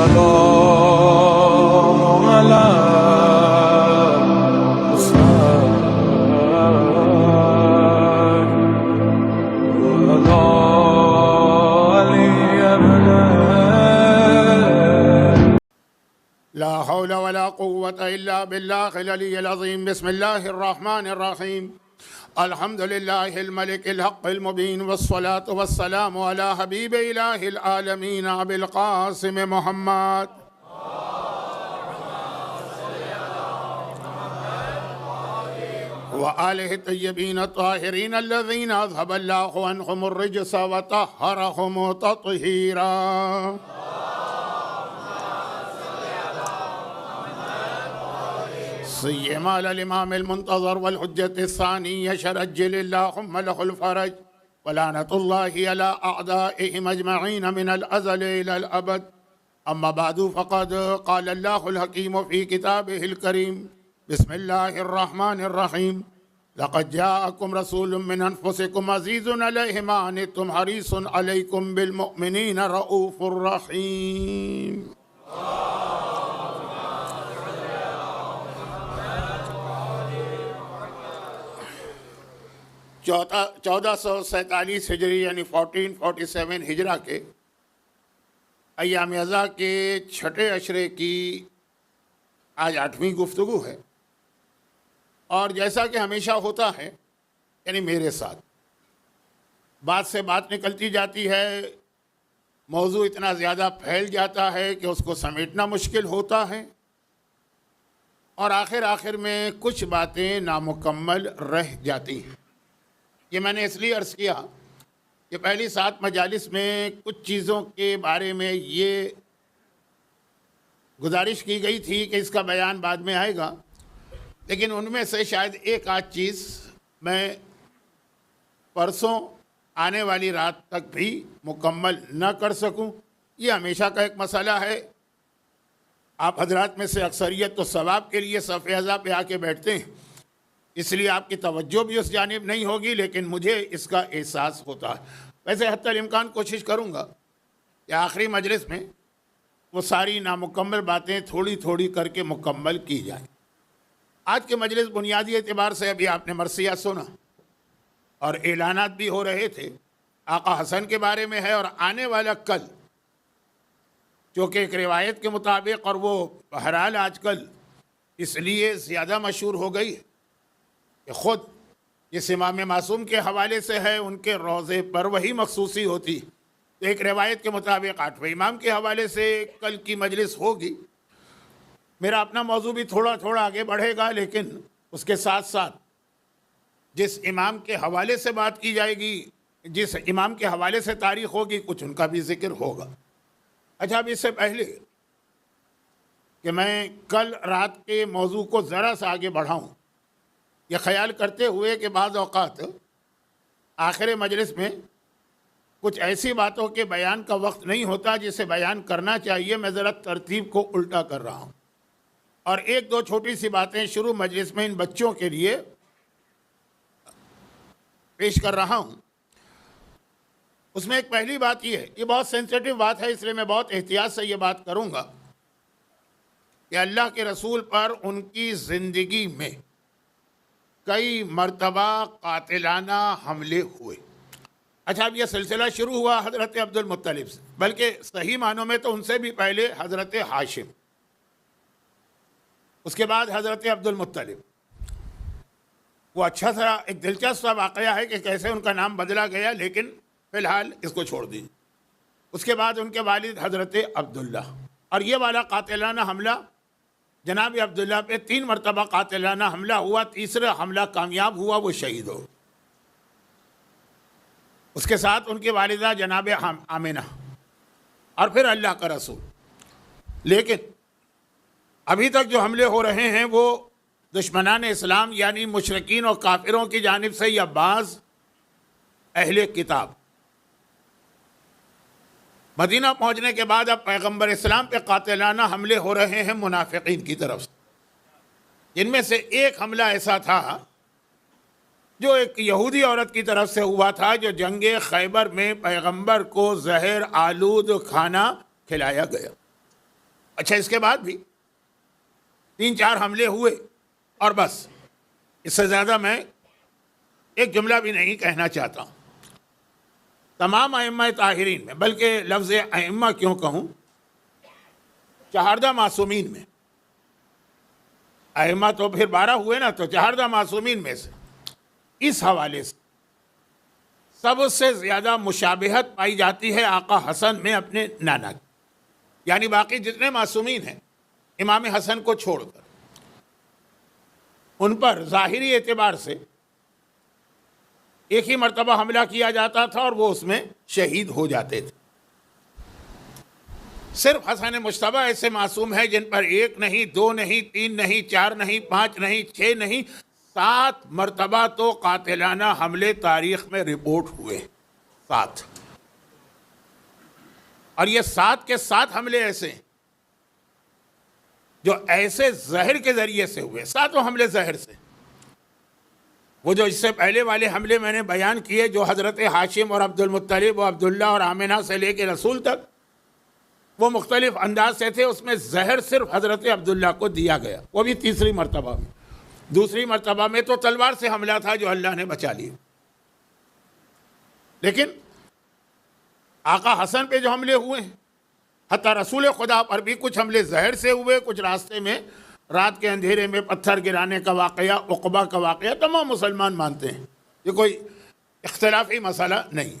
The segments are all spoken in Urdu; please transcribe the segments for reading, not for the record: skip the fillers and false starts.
السلام على لا حول ولا قوة إلا بالله العلي العظيم. بسم الله الرحمن الرحيم. الحمد لله الملك الحق المبين، والصلاة والسلام على حبيب إله العالمين أبي القاسم محمد وآله الطيبين الطاهرين الذين أذهب الله عنهم الرجس وطهرهم تطهيرا. سيما على الإمام المنتظر والحجة الثاني شرجل اللهم له الفرج، ولعنة الله على أعدائهم أجمعين من الأزل إلى الأبد. أما بعد، فقد قال الله الحكيم في كتابه الكريم: بسم الله الرحمن الرحيم. لقد جاءكم رسول من أنفسكم عزيز عليه ما عنتم حريص عليكم بالمؤمنين رؤوف رحيم. چودہ سو سینتالیس ہجری یعنی 1447 ہجرہ کے ایام ازاں کے چھٹے عشرے کی آج 8ویں گفتگو ہے، اور جیسا کہ ہمیشہ ہوتا ہے، یعنی میرے ساتھ بات سے بات نکلتی جاتی ہے، موضوع اتنا زیادہ پھیل جاتا ہے کہ اس کو سمیٹنا مشکل ہوتا ہے، اور آخر میں کچھ باتیں نامکمل رہ جاتی ہیں۔ یہ میں نے اس لیے عرض کیا کہ پہلی 7 مجالس میں کچھ چیزوں کے بارے میں یہ گزارش کی گئی تھی کہ اس کا بیان بعد میں آئے گا، لیکن ان میں سے شاید ایک آدھ چیز میں پرسوں آنے والی رات تک بھی مکمل نہ کر سکوں۔ یہ ہمیشہ کا ایک مسئلہ ہے۔ آپ حضرات میں سے اکثریت تو ثواب کے لیے صف اعضاء پہ آ کے بیٹھتے ہیں، اس لیے آپ کی توجہ بھی اس جانب نہیں ہوگی، لیکن مجھے اس کا احساس ہوتا ہے۔ ویسے حتی الامکان کوشش کروں گا کہ آخری مجلس میں وہ ساری نامکمل باتیں تھوڑی تھوڑی کر کے مکمل کی جائیں۔ آج کے مجلس بنیادی اعتبار سے ابھی آپ نے مرثیہ سنا اور اعلانات بھی ہو رہے تھے، آقا حسن کے بارے میں ہے، اور آنے والا کل چونکہ ایک روایت کے مطابق، اور وہ بہرحال آج کل اس لیے زیادہ مشہور ہو گئی ہے کہ خود جس امام معصوم کے حوالے سے ہے ان کے روضے پر وہی مخصوصی ہوتی، تو ایک روایت کے مطابق 8ویں امام کے حوالے سے کل کی مجلس ہوگی۔ میرا اپنا موضوع بھی تھوڑا تھوڑا آگے بڑھے گا، لیکن اس کے ساتھ ساتھ جس امام کے حوالے سے بات کی جائے گی، جس امام کے حوالے سے تاریخ ہوگی، کچھ ان کا بھی ذکر ہوگا۔ اچھا، اب اس سے پہلے کہ میں کل رات کے موضوع کو ذرا سا آگے بڑھاؤں، یہ خیال کرتے ہوئے کہ بعض اوقات آخر مجلس میں کچھ ایسی باتوں کے بیان کا وقت نہیں ہوتا جسے بیان کرنا چاہیے، میں ذرا ترتیب کو الٹا کر رہا ہوں، اور ایک دو چھوٹی سی باتیں شروع مجلس میں ان بچوں کے لیے پیش کر رہا ہوں۔ اس میں ایک پہلی بات یہ بہت سینسیٹیو بات ہے، اس لیے میں بہت احتیاط سے یہ بات کروں گا کہ اللہ کے رسول پر ان کی زندگی میں کئی مرتبہ قاتلانہ حملے ہوئے۔ اچھا، اب یہ سلسلہ شروع ہوا حضرت عبد المطلب سے، بلکہ صحیح معنوں میں تو ان سے بھی پہلے حضرت ہاشم، اس کے بعد حضرت عبد المطلب۔ وہ اچھا سا ایک دلچسپ سا واقعہ ہے کہ کیسے ان کا نام بدلا گیا، لیکن فی الحال اس کو چھوڑ دیجیے۔ اس کے بعد ان کے والد حضرت عبداللہ، اور یہ والا قاتلانہ حملہ جناب عبداللہ پہ 3 مرتبہ قاتلانہ حملہ ہوا، تیسرا حملہ کامیاب ہوا، وہ شہید ہو۔ اس کے ساتھ ان کی والدہ جناب آمنہ، اور پھر اللہ کا رسول۔ لیکن ابھی تک جو حملے ہو رہے ہیں وہ دشمنان اسلام یعنی مشرکین اور کافروں کی جانب سے، یا بعض اہل کتاب۔ مدینہ پہنچنے کے بعد اب پیغمبر اسلام پہ قاتلانہ حملے ہو رہے ہیں منافقین کی طرف سے، جن میں سے ایک حملہ ایسا تھا جو ایک یہودی عورت کی طرف سے ہوا تھا، جو جنگ خیبر میں پیغمبر کو زہر آلود کھانا کھلایا گیا۔ اچھا اس کے بعد بھی 3-4 حملے ہوئے اور بس، اس سے زیادہ میں ایک جملہ بھی نہیں کہنا چاہتا ہوں۔ تمام ائمہ طاہرین میں، بلکہ لفظ ائمہ کیوں کہوں، چہاردہ معصومین میں، ائمہ تو پھر 12 ہوئے نا، تو چہاردہ معصومین میں سے اس حوالے سے سب سے زیادہ مشابہت پائی جاتی ہے آقا حسن میں اپنے نانا کی، یعنی باقی جتنے معصومین ہیں امام حسن کو چھوڑ کر، ان پر ظاہری اعتبار سے ایک ہی مرتبہ حملہ کیا جاتا تھا اور وہ اس میں شہید ہو جاتے تھے۔ صرف حسن مجتبی ایسے معصوم ہیں جن پر 1 نہیں، 2 نہیں، 3 نہیں، 4 نہیں، 5 نہیں، 6 نہیں، 7 مرتبہ تو قاتلانہ حملے تاریخ میں رپورٹ ہوئے، 7۔ اور یہ 7 کے 7 حملے ایسے ہیں جو ایسے زہر کے ذریعے سے ہوئے، 7 حملے زہر سے۔ وہ جو اس سے پہلے والے حملے میں نے بیان کیے جو حضرت ہاشم اور عبد المطلب و عبداللہ اور آمنہ سے لے کے رسول تک، وہ مختلف انداز سے تھے، اس میں زہر صرف حضرت عبداللہ کو دیا گیا، وہ بھی تیسری مرتبہ میں۔ دوسری مرتبہ میں تو تلوار سے حملہ تھا جو اللہ نے بچا لیا۔ لیکن آقا حسن پہ جو حملے ہوئے ہیں، حتیٰ رسول خدا پر بھی کچھ حملے زہر سے ہوئے، کچھ راستے میں رات کے اندھیرے میں پتھر گرانے کا واقعہ، عقبہ کا واقعہ، تمام مسلمان مانتے ہیں، یہ کوئی اختلافی مسئلہ نہیں۔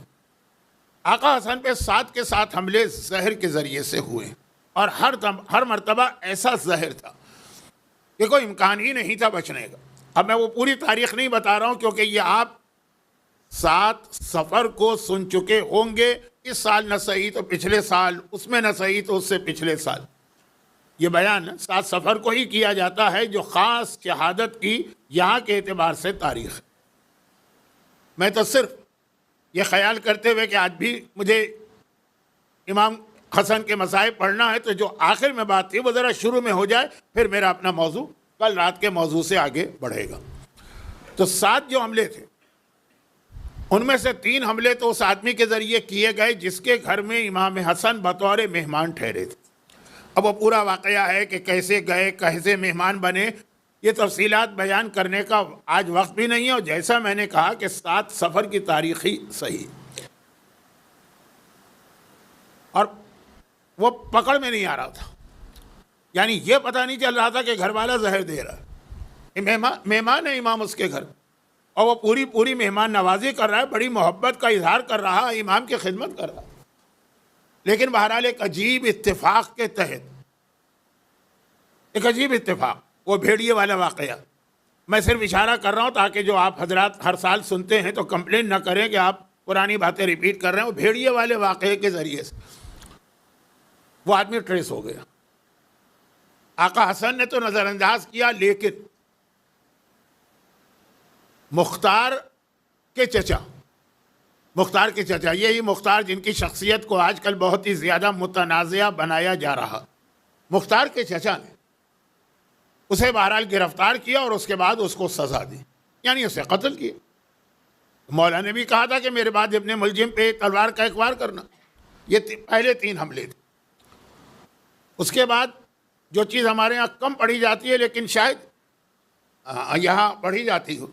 آقا حسن پہ 7 کے 7 حملے زہر کے ذریعے سے ہوئے، اور ہر مرتبہ ایسا زہر تھا کہ کوئی امکان ہی نہیں تھا بچنے کا۔ اب میں وہ پوری تاریخ نہیں بتا رہا ہوں کیونکہ یہ آپ 7 سفر کو سن چکے ہوں گے، اس سال نہ صحیح تو پچھلے سال، اس میں نہ صحیح تو اس سے پچھلے سال۔ یہ بیان 7 سفر کو ہی کیا جاتا ہے جو خاص شہادت کی یہاں کے اعتبار سے تاریخ ہے۔ میں تو صرف یہ خیال کرتے ہوئے کہ آج بھی مجھے امام حسن کے مصائب پڑھنا ہے، تو جو آخر میں بات تھی وہ ذرا شروع میں ہو جائے، پھر میرا اپنا موضوع کل رات کے موضوع سے آگے بڑھے گا۔ تو 7 جو حملے تھے ان میں سے 3 حملے تو اس آدمی کے ذریعے کیے گئے جس کے گھر میں امام حسن بطور مہمان ٹھہرے تھے۔ اب وہ پورا واقعہ ہے کہ کیسے گئے، کیسے مہمان بنے، یہ تفصیلات بیان کرنے کا آج وقت بھی نہیں ہے، اور جیسا میں نے کہا کہ 7 سفر کی تاریخ ہی صحیح، اور وہ پکڑ میں نہیں آ رہا تھا، یعنی یہ پتہ نہیں چل رہا تھا کہ گھر والا زہر دے رہا ہے، مہمان ہے امام اس کے گھر، اور وہ پوری مہمان نوازی کر رہا ہے، بڑی محبت کا اظہار کر رہا ہے، امام کی خدمت کر رہا ہے۔ لیکن بہرحال ایک عجیب اتفاق کے تحت، ایک عجیب اتفاق، وہ بھیڑیے والا واقعہ، میں صرف اشارہ کر رہا ہوں تاکہ جو آپ حضرات ہر سال سنتے ہیں تو کمپلین نہ کریں کہ آپ پرانی باتیں ریپیٹ کر رہے ہیں۔ وہ بھیڑیے والے واقعے کے ذریعے سے وہ آدمی ٹریس ہو گیا۔ آقا حسن نے تو نظر انداز کیا، لیکن مختار کے چچا، یہی مختار جن کی شخصیت کو آج کل بہت ہی زیادہ متنازعہ بنایا جا رہا، مختار کے چچا نے اسے بہرحال گرفتار کیا اور اس کے بعد اس کو سزا دی، یعنی اسے قتل کیا۔ مولا نے بھی کہا تھا کہ میرے بعد ابن ملجم پہ تلوار کا اخبار کرنا۔ یہ پہلے 3 حملے تھے۔ اس کے بعد جو چیز ہمارے ہاں کم پڑھی جاتی ہے لیکن شاید یہاں پڑھی جاتی ہو،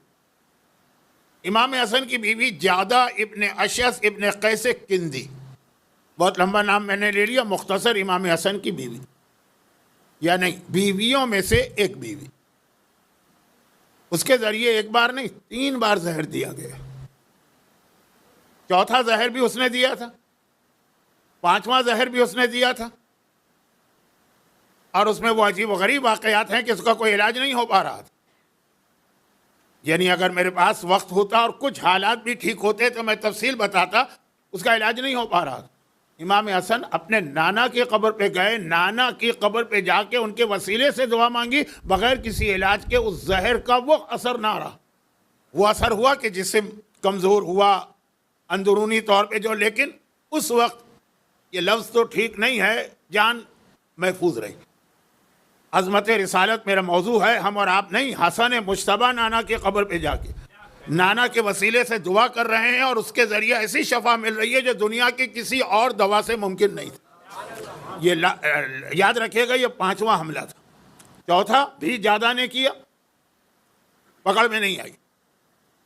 امام حسن کی بیوی جادہ ابن اشعث ابن قیس کندی، بہت لمبا نام میں نے لے لیا، مختصر امام حسن کی بیوی، یا نہیں بیویوں میں سے ایک بیوی، اس کے ذریعے ایک بار نہیں 3 بار زہر دیا گیا۔ چوتھا زہر بھی اس نے دیا تھا، 5واں زہر بھی اس نے دیا تھا، اور اس میں وہ عجیب و غریب واقعات ہیں کہ اس کا کوئی علاج نہیں ہو پا رہا تھا۔ یعنی اگر میرے پاس وقت ہوتا اور کچھ حالات بھی ٹھیک ہوتے تو میں تفصیل بتاتا، اس کا علاج نہیں ہو پا رہا تھا۔ امام حسن اپنے نانا کی قبر پہ گئے، نانا کی قبر پہ جا کے ان کے وسیلے سے دعا مانگی، بغیر کسی علاج کے اس زہر کا وہ اثر نہ رہا۔ وہ اثر ہوا کہ جسم کمزور ہوا اندرونی طور پہ جو، لیکن اس وقت یہ لفظ تو ٹھیک نہیں ہے، جان محفوظ رہی۔ عظمت رسالت میرا موضوع ہے، ہم اور آپ نہیں، حسن مجتبی نانا کی قبر پہ جا کے نانا کے وسیلے سے دعا کر رہے ہیں، اور اس کے ذریعے ایسی شفا مل رہی ہے جو دنیا کی کسی اور دوا سے ممکن نہیں تھی۔ یہ یاد رکھیے گا یہ 5واں حملہ تھا. چوتھا بھی جادہ نے کیا, پکڑ میں نہیں آئی.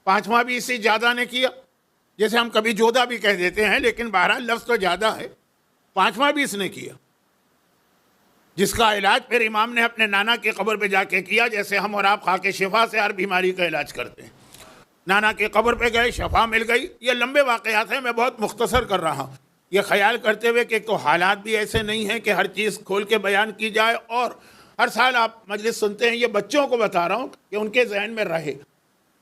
5واں بھی اسی جادہ نے کیا, جیسے ہم کبھی جودہ بھی کہہ دیتے ہیں لیکن بہرحال لفظ تو جادہ ہے. 5واں بھی اس نے کیا, جس کا علاج پھر امام نے اپنے نانا کی قبر پہ جا کے کیا, جیسے ہم اور آپ خاک شفا سے ہر بیماری کا علاج کرتے ہیں. نانا کی قبر پہ گئے, شفا مل گئی. یہ لمبے واقعات ہیں, میں بہت مختصر کر رہا ہوں, یہ خیال کرتے ہوئے کہ ایک تو حالات بھی ایسے نہیں ہیں کہ ہر چیز کھول کے بیان کی جائے, اور ہر سال آپ مجلس سنتے ہیں, یہ بچوں کو بتا رہا ہوں کہ ان کے ذہن میں رہے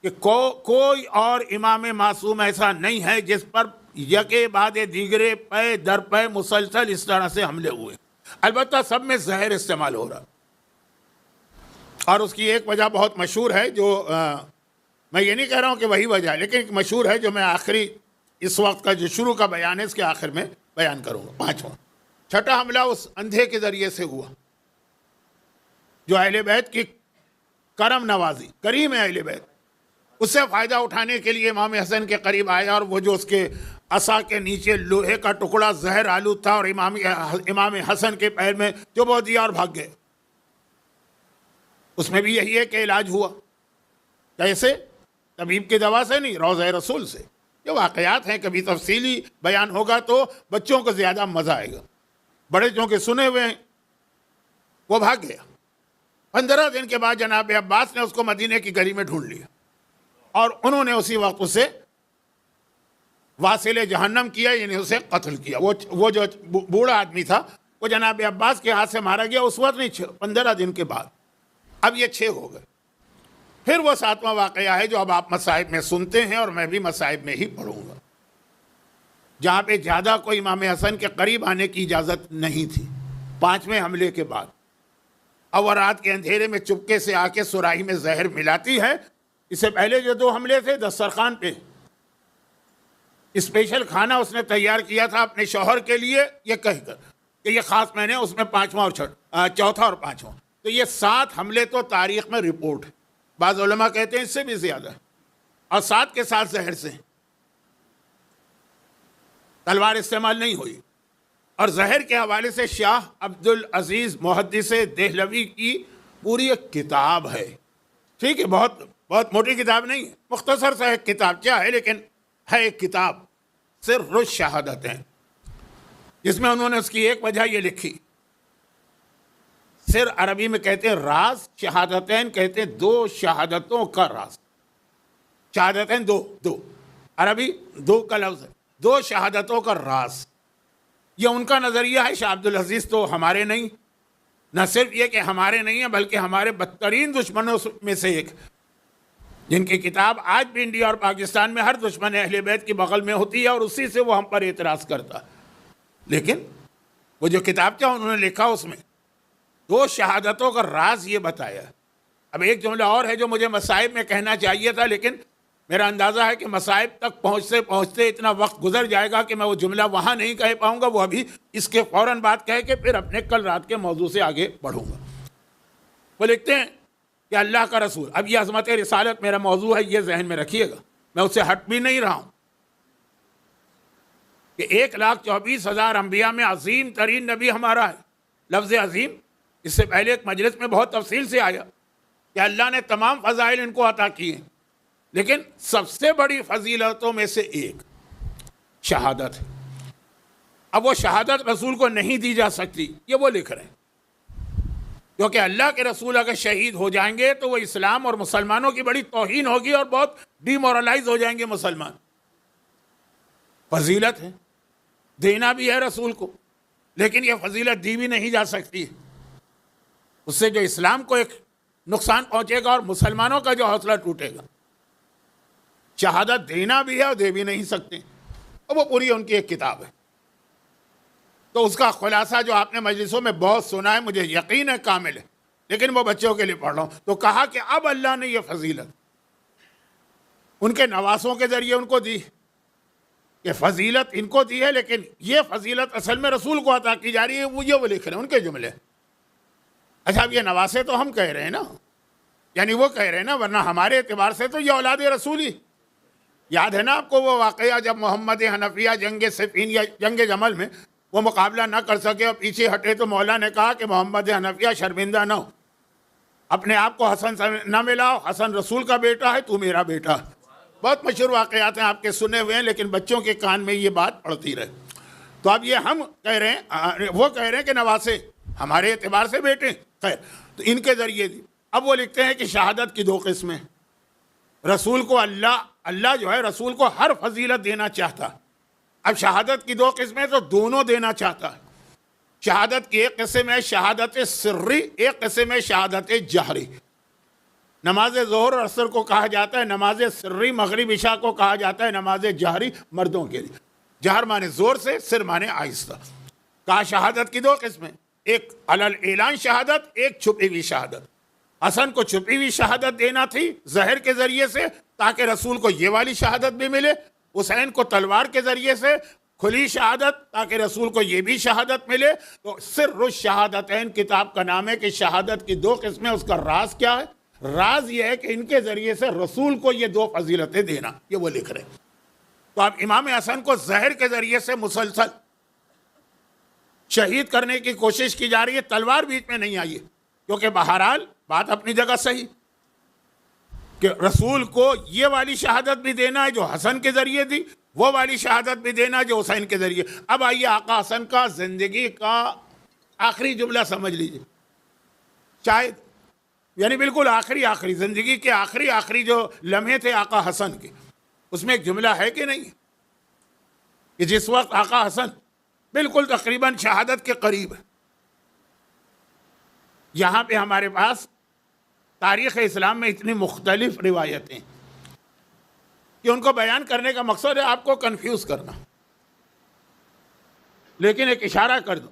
کہ کوئی اور امام معصوم ایسا نہیں ہے جس پر یکے بعد دیگرے پے در پے مسلسل اس طرح سے حملے ہوئے. البتہ سب میں زہر استعمال ہو رہا, اور اس کی ایک وجہ بہت مشہور ہے, جو میں یہ نہیں کہہ رہا ہوں کہ وہی وجہ ہے, لیکن ایک مشہور ہے جو میں آخری اس وقت کا جو شروع کا بیان ہے اس کے آخر میں بیان کروں گا. 5واں. چھٹا حملہ اس اندھے کے ذریعے سے ہوا جو اہل بیت کی کرم نوازی, کریم ہے اہل بیت, اس سے فائدہ اٹھانے کے لیے امام حسن کے قریب آیا, اور وہ جو اس کے عصا کے نیچے لوہے کا ٹکڑا زہر آلود تھا, اور امام حسن کے پیر میں چبو دیا اور بھاگ گئے. اس میں بھی یہی ہے کہ علاج ہوا. کیسے؟ طبیب کی دوا سے نہیں, روضہ رسول سے. یہ واقعات ہیں, کبھی تفصیلی بیان ہوگا تو بچوں کو زیادہ مزہ آئے گا. بڑے جو کہ سنے ہوئے ہیں وہ بھاگ گیا. 15 دن کے بعد جناب عباس نے اس کو مدینے کی گلی میں ڈھونڈ لیا, اور انہوں نے اسی وقت اسے واصل جہنم کیا, یعنی اسے قتل کیا. وہ جو بوڑھا آدمی تھا وہ جناب عباس کے ہاتھ سے مارا گیا, اس وقت نہیں, 15 دن کے بعد. اب یہ 6 ہو گئے. پھر وہ 7واں واقعہ ہے جو اب آپ مصائب میں سنتے ہیں, اور میں بھی مصائب میں ہی پڑھوں گا, جہاں پہ زیادہ کو امام حسن کے قریب آنے کی اجازت نہیں تھی. 5ویں حملے کے بعد اب وہ رات کے اندھیرے میں چپکے سے آ کے سراہی میں زہر ملاتی ہے. اس سے پہلے جو 2 حملے تھے دسترخوان پہ اسپیشل کھانا اس نے تیار کیا تھا اپنے شوہر کے لیے, یہ کہہ کر کہ یہ خاص میں نے اس میں 5واں اور چوتھا اور 5واں. تو یہ 7 حملے تو تاریخ میں رپورٹ ہے. بعض علماء کہتے ہیں اس سے بھی زیادہ ہے, اور 7 کے ساتھ زہر سے, تلوار استعمال نہیں ہوئی. اور زہر کے حوالے سے شاہ عبدالعزیز محدث دہلوی کی پوری ایک کتاب ہے. ٹھیک ہے, بہت موٹی کتاب نہیں ہے, مختصر سا ایک کتاب کیا ہے, لیکن ہے ایک کتاب, سر الشہادتین, جس میں انہوں نے اس کی ایک وجہ یہ لکھی. سر عربی میں کہتے ہیں راز, شہادتین کہتے ہیں 2 شہادتوں کا راز. شہادتین 2 عربی 2 کا لفظ ہے, 2 شہادتوں کا راز. یہ ان کا نظریہ ہے. شاہ عبدالعزیز تو ہمارے نہیں, نہ صرف یہ کہ ہمارے نہیں ہیں بلکہ ہمارے بدترین دشمنوں میں سے ایک, جن کی کتاب آج بھی انڈیا اور پاکستان میں ہر دشمن اہل بیت کی بغل میں ہوتی ہے, اور اسی سے وہ ہم پر اعتراض کرتا. لیکن وہ جو کتاب کیا انہوں نے لکھا, اس میں 2 شہادتوں کا راز یہ بتایا. اب ایک جملہ اور ہے جو مجھے مصائب میں کہنا چاہیے تھا, لیکن میرا اندازہ ہے کہ مصائب تک پہنچتے اتنا وقت گزر جائے گا کہ میں وہ جملہ وہاں نہیں کہہ پاؤں گا, وہ ابھی اس کے فوراً بعد کہہ کے پھر اپنے کل رات کے موضوع سے آگے بڑھوں گا. وہ لکھتے ہیں کہ اللہ کا رسول, اب یہ عظمت رسالت میرا موضوع ہے, یہ ذہن میں رکھیے گا, میں اس سے ہٹ بھی نہیں رہا ہوں, کہ 1,24,000 انبیاء میں عظیم ترین نبی ہمارا ہے. لفظ عظیم اس سے پہلے ایک مجلس میں بہت تفصیل سے آیا کہ اللہ نے تمام فضائل ان کو عطا کیے, لیکن سب سے بڑی فضیلتوں میں سے ایک شہادت ہے. اب وہ شہادت رسول کو نہیں دی جا سکتی, یہ وہ لکھ رہے ہیں, کیونکہ اللہ کے رسول اگر شہید ہو جائیں گے تو وہ اسلام اور مسلمانوں کی بڑی توہین ہوگی, اور بہت ڈی مورلائز ہو جائیں گے مسلمان. فضیلت ہے, دینا بھی ہے رسول کو, لیکن یہ فضیلت دی بھی نہیں جا سکتی. اس سے جو اسلام کو ایک نقصان پہنچے گا اور مسلمانوں کا جو حوصلہ ٹوٹے گا. شہادت دینا بھی ہے اور دے بھی نہیں سکتے, اور وہ پوری ان کی ایک کتاب ہے. تو اس کا خلاصہ جو آپ نے مجلسوں میں بہت سنا ہے, مجھے یقین ہے کامل ہے, لیکن وہ بچوں کے لیے پڑھ رہا ہوں. تو کہا کہ اب اللہ نے یہ فضیلت ان کے نواسوں کے ذریعے ان کو دی, کہ فضیلت ان کو دی ہے, لیکن یہ فضیلت اصل میں رسول کو عطا کی جا رہی ہے. وہ لکھ رہے ہیں ان کے جملے. اچھا, اب یہ نواسے تو ہم کہہ رہے ہیں نا, یعنی وہ کہہ رہے ہیں نا, ورنہ ہمارے اعتبار سے تو یہ اولاد رسول ہی. یاد ہے نا آپ کو وہ واقعہ جب محمد حنفیہ جنگ صفین یا جنگ جمل میں وہ مقابلہ نہ کر سکے اور پیچھے ہٹے تو مولا نے کہا کہ محمد حنفیہ شرمندہ نہ ہو، اپنے آپ کو حسن سے نہ ملاؤ، حسن رسول کا بیٹا ہے، تو میرا بیٹا ہے۔ بہت مشہور واقعات ہیں آپ کے سنے ہوئے ہیں، لیکن بچوں کے کان میں یہ بات پڑتی رہے۔ تو اب یہ ہم کہہ رہے ہیں، وہ کہہ رہے ہیں کہ نواسے ہمارے اعتبار سے بیٹے، خیر تو ان کے ذریعے دی۔ اب وہ لکھتے ہیں کہ شہادت کی دو قسمیں، رسول کو اللہ جو ہے رسول کو ہر فضیلت دینا چاہتا، اب شہادت کی دو قسمیں تو دونوں دینا چاہتا ہے۔ شہادت کی ایک قسم ہے شہادت سری، ایک قسم ہے شہادت جہری۔ نماز ظہر اور عصر کو کہا جاتا ہے نماز سری، مغرب عشاء کو کہا جاتا ہے نماز جہری مردوں کے لیے۔ جہر مانے زور سے، سر مانے آہستہ۔ کہا شہادت کی دو قسمیں، ایک علل اعلان شہادت، ایک چھپی ہوئی شہادت۔ حسن کو چھپی ہوئی شہادت دینا تھی زہر کے ذریعے سے تاکہ رسول کو یہ والی شہادت بھی ملے، حسین کو تلوار کے ذریعے سے کھلی شہادت تاکہ رسول کو یہ بھی شہادت ملے۔ تو سر الشہادتین کتاب کا نام ہے کہ شہادت کی دو قسمیں، اس کا راز کیا ہے؟ راز یہ ہے کہ ان کے ذریعے سے رسول کو یہ دو فضیلتیں دینا، یہ وہ لکھ رہے ہیں۔ تو اب امام حسن کو زہر کے ذریعے سے مسلسل شہید کرنے کی کوشش کی جا رہی ہے، تلوار بیچ میں نہیں آئی ہے، کیونکہ بہرحال بات اپنی جگہ صحیح کہ رسول کو یہ والی شہادت بھی دینا ہے جو حسن کے ذریعے دی، وہ والی شہادت بھی دینا جو حسین کے ذریعے۔ اب آئیے آقا حسن کا زندگی کا آخری جملہ سمجھ لیجئے، شاید یعنی بالکل آخری زندگی کے آخری جو لمحے تھے آقا حسن کے، اس میں ایک جملہ ہے کہ نہیں کہ جس وقت آقا حسن بالکل تقریباً شہادت کے قریب ہے۔ یہاں پہ ہمارے پاس تاریخ اسلام میں اتنی مختلف روایتیں کہ ان کو بیان کرنے کا مقصد ہے آپ کو کنفیوز کرنا، لیکن ایک اشارہ کر دوں،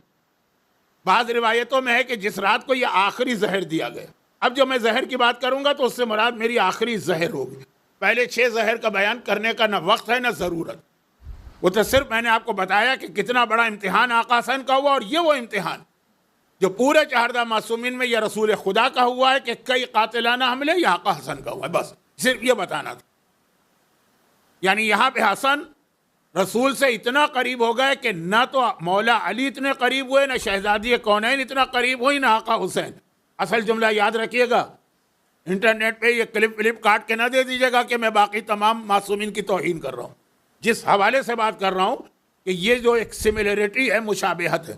بعض روایتوں میں ہے کہ جس رات کو یہ آخری زہر دیا گیا۔ اب جو میں زہر کی بات کروں گا تو اس سے مراد میری آخری زہر ہوگی، پہلے 6 زہر کا بیان کرنے کا نہ وقت ہے نہ ضرورت۔ وہ تو صرف میں نے آپ کو بتایا کہ کتنا بڑا امتحان آقا حسن کا ہوا، اور یہ وہ امتحان جو پورے 14 معصومین میں یہ رسول خدا کا ہوا ہے کہ کئی قاتلانہ حملے یہ آقا حسن کا ہوا ہے، بس صرف یہ بتانا تھا۔ یعنی یہاں پہ حسن رسول سے اتنا قریب ہو گئے کہ نہ تو مولا علی اتنے قریب ہوئے، نہ شہزادی کونین اتنا قریب ہوئی، نہ آقا حسین۔ اصل جملہ یاد رکھیے گا، انٹرنیٹ پہ یہ کلپ کاٹ کے نہ دے دیجیے گا کہ میں باقی تمام معصومین کی توہین کر رہا ہوں۔ جس حوالے سے بات کر رہا ہوں کہ یہ جو ایک سملیرٹی ہے، مشابہت ہے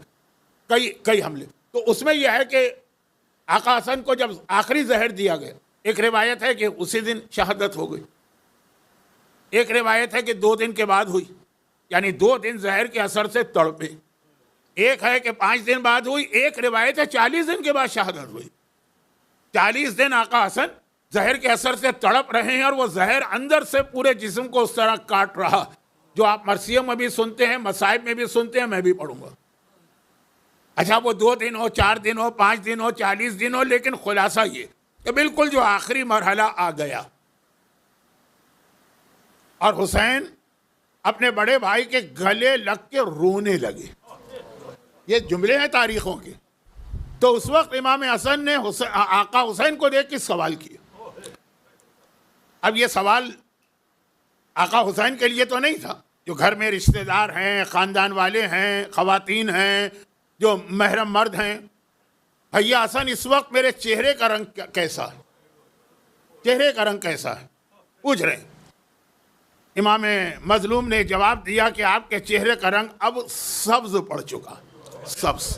کئی حملے، تو اس میں یہ ہے کہ آقا حسن کو جب آخری زہر دیا گیا، ایک روایت ہے کہ اسی دن شہادت ہو گئی، ایک روایت ہے کہ 2 دن کے بعد ہوئی، یعنی 2 دن زہر کے اثر سے تڑپے، ایک ہے کہ 5 دن بعد ہوئی، ایک روایت ہے 40 دن کے بعد شہادت ہوئی۔ 40 دن آقا حسن زہر کے اثر سے تڑپ رہے ہیں، اور وہ زہر اندر سے پورے جسم کو اس طرح کاٹ رہا جو آپ مرثیوں میں بھی سنتے ہیں، مصائب میں بھی سنتے ہیں، میں بھی پڑھوں گا۔ اچھا وہ 2 دن ہو، 4 دن ہو، 5 دن ہو، 40 دن ہو، لیکن خلاصہ یہ کہ بالکل جو آخری مرحلہ آ گیا، اور حسین اپنے بڑے بھائی کے گلے لگ کے رونے لگے۔ یہ جملے ہیں تاریخوں کے۔ تو اس وقت امام حسن نے آقا حسین کو دیکھ کے سوال کیا۔ اب یہ سوال آقا حسین کے لیے تو نہیں تھا، جو گھر میں رشتہ دار ہیں، خاندان والے ہیں، خواتین ہیں، جو محرم مرد ہیں، بھیا حسن اس وقت میرے چہرے کا رنگ کیسا ہے، چہرے کا رنگ کیسا ہے، پوچھ رہے ہیں۔ امام مظلوم نے جواب دیا کہ آپ کے چہرے کا رنگ اب سبز پڑ چکا، سبز۔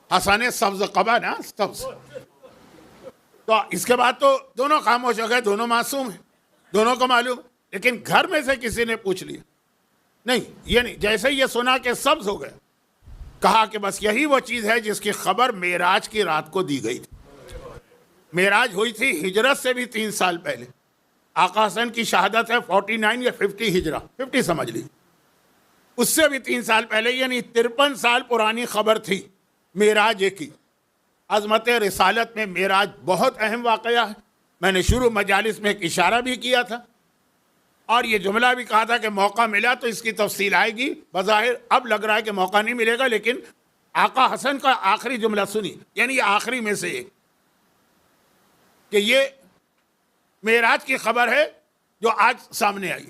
حسن سبز قبا نا، سبز۔ تو اس کے بعد تو دونوں خاموش ہو گئے، دونوں معصوم ہیں، دونوں کو معلوم، لیکن گھر میں سے کسی نے پوچھ لیا نہیں، یہ نہیں۔ جیسے یہ سنا کہ سبز ہو گئے، کہا کہ بس یہی وہ چیز ہے جس کی خبر معراج کی رات کو دی گئی تھی۔ معراج ہوئی تھی ہجرت سے بھی 3 سال پہلے، آقا حسن کی شہادت ہے 49 یا 50 ہجرہ، 50 سمجھ لی، اس سے بھی 3 سال پہلے، یعنی 53 سال پرانی خبر تھی معراج کی۔ عظمت رسالت میں معراج بہت اہم واقعہ ہے، میں نے شروع مجالس میں ایک اشارہ بھی کیا تھا، اور یہ جملہ بھی کہا تھا کہ موقع ملا تو اس کی تفصیل آئے گی۔ بظاہر اب لگ رہا ہے کہ موقع نہیں ملے گا، لیکن آقا حسن کا آخری جملہ سنی، یعنی آخری میں سے ایک کہ یہ معراج کی خبر ہے جو آج سامنے آئی۔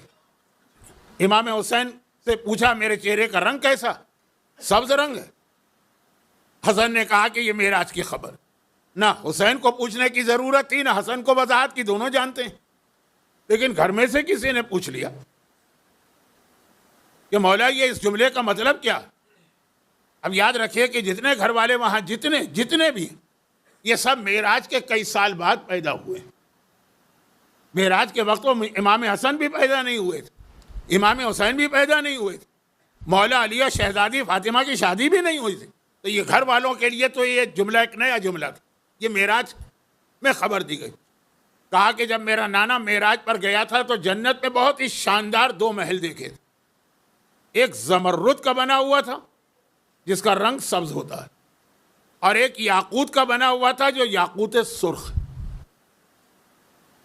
امام حسین سے پوچھا میرے چہرے کا رنگ کیسا؟ سبز رنگ ہے. حسن نے کہا کہ یہ معراج کی خبر. نہ حسین کو پوچھنے کی ضرورت تھی، نہ حسن کو وضاحت کی، دونوں جانتے ہیں. لیکن گھر میں سے کسی نے پوچھ لیا کہ مولا یہ اس جملے کا مطلب کیا؟ اب یاد رکھیے کہ جتنے گھر والے وہاں جتنے بھی یہ سب معراج کے کئی سال بعد پیدا ہوئے. معراج کے وقت وہ امام حسن بھی پیدا نہیں ہوئے تھے، امام حسین بھی پیدا نہیں ہوئے تھے، مولا علی اور شہزادی فاطمہ کی شادی بھی نہیں ہوئی تھی. تو یہ گھر والوں کے لیے تو یہ جملہ ایک نیا جملہ تھا. یہ معراج میں خبر دی گئی. کہا کہ جب میرا نانا معراج پر گیا تھا تو جنت میں بہت ہی شاندار 2 محل دیکھے تھے. ایک زمرد کا بنا ہوا تھا جس کا رنگ سبز ہوتا ہے، اور ایک یاقوت کا بنا ہوا تھا جو یاقوت سرخ.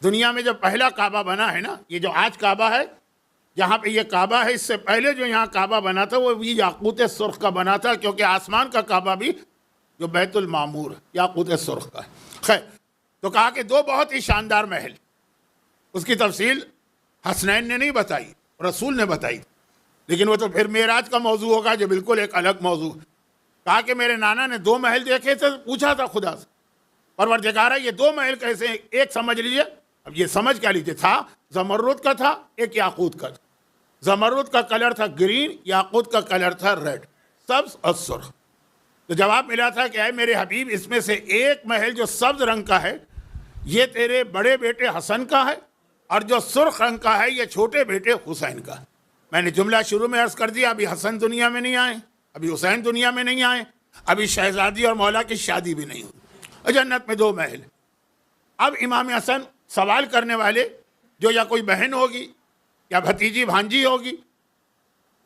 دنیا میں جو پہلا کعبہ بنا ہے نا، یہ جو آج کعبہ ہے، جہاں پہ یہ کعبہ ہے، اس سے پہلے جو یہاں کعبہ بنا تھا وہ بھی یاقوت سرخ کا بنا تھا، کیونکہ آسمان کا کعبہ بھی جو بیت المعمور یاقوت سرخ کا ہے. خیر، تو کہا کہ 2 بہت ہی شاندار محل. اس کی تفصیل حسنین نے نہیں بتائی، رسول نے بتائی، لیکن وہ تو پھر معراج کا موضوع ہوگا جو بالکل ایک الگ موضوع. کہا کہ میرے نانا نے 2 محل دیکھے تھے. پوچھا تھا خدا سے، پروردگارہ یہ 2 محل کیسے ہیں؟ ایک سمجھ لیجئے، اب یہ سمجھ کیا لیجئے، تھا زمرد کا تھا، ایک یاقوت کا تھا. زمرد کا کلر تھا گرین، یاقوت کا کلر تھا ریڈ، سبز اور سرخ. تو جواب ملا تھا کہ اے میرے حبیب، اس میں سے ایک محل جو سبز رنگ کا ہے یہ تیرے بڑے بیٹے حسن کا ہے، اور جو سرخ رنگ کا ہے یہ چھوٹے بیٹے حسین کا ہے. میں نے جملہ شروع میں عرض کر دیا، ابھی حسن دنیا میں نہیں آئے، ابھی حسین دنیا میں نہیں آئے، ابھی شہزادی اور مولا کی شادی بھی نہیں ہوئی. جنت میں 2 محل. اب امام حسن سوال کرنے والے جو یا کوئی بہن ہوگی یا بھتیجی بھانجی ہوگی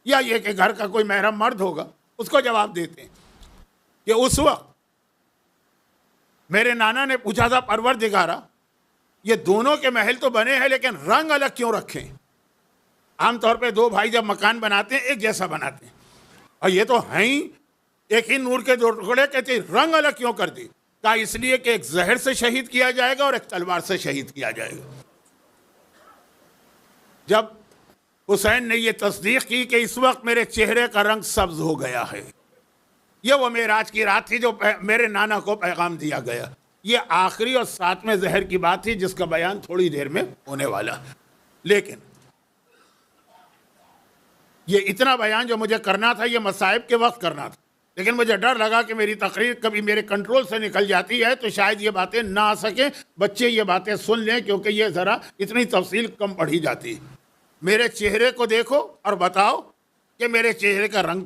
یا یہ کہ گھر کا کوئی محرم مرد ہوگا، اس کو جواب دیتے ہیں کہ اس وقت میرے نانا نے پوچھا تھا پروردگارہ یہ دونوں کے محل تو بنے ہیں لیکن رنگ الگ کیوں رکھیں؟ عام طور پہ 2 بھائی جب مکان بناتے ہیں ایک جیسا بناتے ہیں، اور یہ تو ہیں ہی ایک ہی نور کے 2 ٹکڑے، کہتے ہیں رنگ الگ کیوں کر دی؟ کہا اس لیے کہ ایک زہر سے شہید کیا جائے گا اور ایک تلوار سے شہید کیا جائے گا. جب حسین نے یہ تصدیق کی کہ اس وقت میرے چہرے کا رنگ سبز ہو گیا ہے، یہ وہ معراج کی رات تھی جو میرے نانا کو پیغام دیا گیا. یہ آخری اور 7ویں زہر کی بات تھی جس کا بیان تھوڑی دیر میں ہونے والا. لیکن یہ اتنا بیان جو مجھے کرنا تھا یہ مصائب کے وقت کرنا تھا، لیکن مجھے ڈر لگا کہ میری تقریر کبھی میرے کنٹرول سے نکل جاتی ہے تو شاید یہ باتیں نہ آ سکیں، بچے یہ باتیں سن لیں، کیونکہ یہ ذرا اتنی تفصیل کم پڑھی جاتی ہے. میرے چہرے کو دیکھو اور بتاؤ کہ میرے چہرے کا رنگ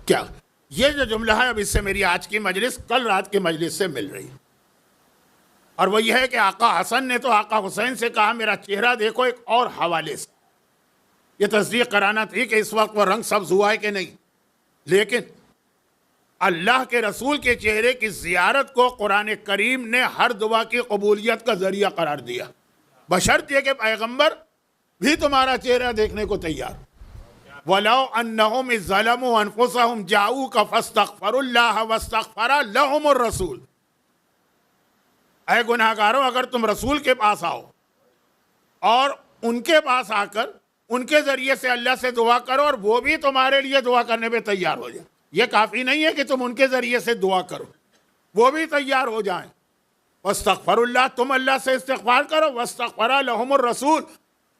کیا. یہ جو جملہ ہے اب اس سے میری آج کی مجلس کل رات کی مجلس سے مل رہی، اور وہ یہ ہے کہ آقا حسن نے تو آقا حسین سے کہا میرا چہرہ دیکھو ایک اور حوالے سے. یہ تصدیق کرانا تھی کہ اس وقت وہ رنگ سبز ہوا ہے کہ نہیں. لیکن اللہ کے رسول کے چہرے کی زیارت کو قرآن کریم نے ہر دعا کی قبولیت کا ذریعہ قرار دیا، بشرط یہ کہ پیغمبر بھی تمہارا چہرہ دیکھنے کو تیار. وَلَوْ أَنَّهُمْ إِذْ ظَلَمُوا أَنفُسَهُمْ جَاءُوكَ فَاسْتَغْفَرُوا اللَّهَ وَاسْتَغْفَرَ لَهُمُ الرَّسُولُ. اے گناہگاروں، اگر تم رسول کے پاس آؤ اور ان کے پاس آ کر ان کے ذریعے سے اللہ سے دعا کرو اور وہ بھی تمہارے لیے دعا کرنے پہ تیار ہو جائے. یہ کافی نہیں ہے کہ تم ان کے ذریعے سے دعا کرو، وہ بھی تیار ہو جائیں. وَاسْتَغْفَرُوا اللَّهَ، تم اللہ سے استغفار کرو، وَاسْتَغْفَرَ لَهُمُ الرَّسُولُ،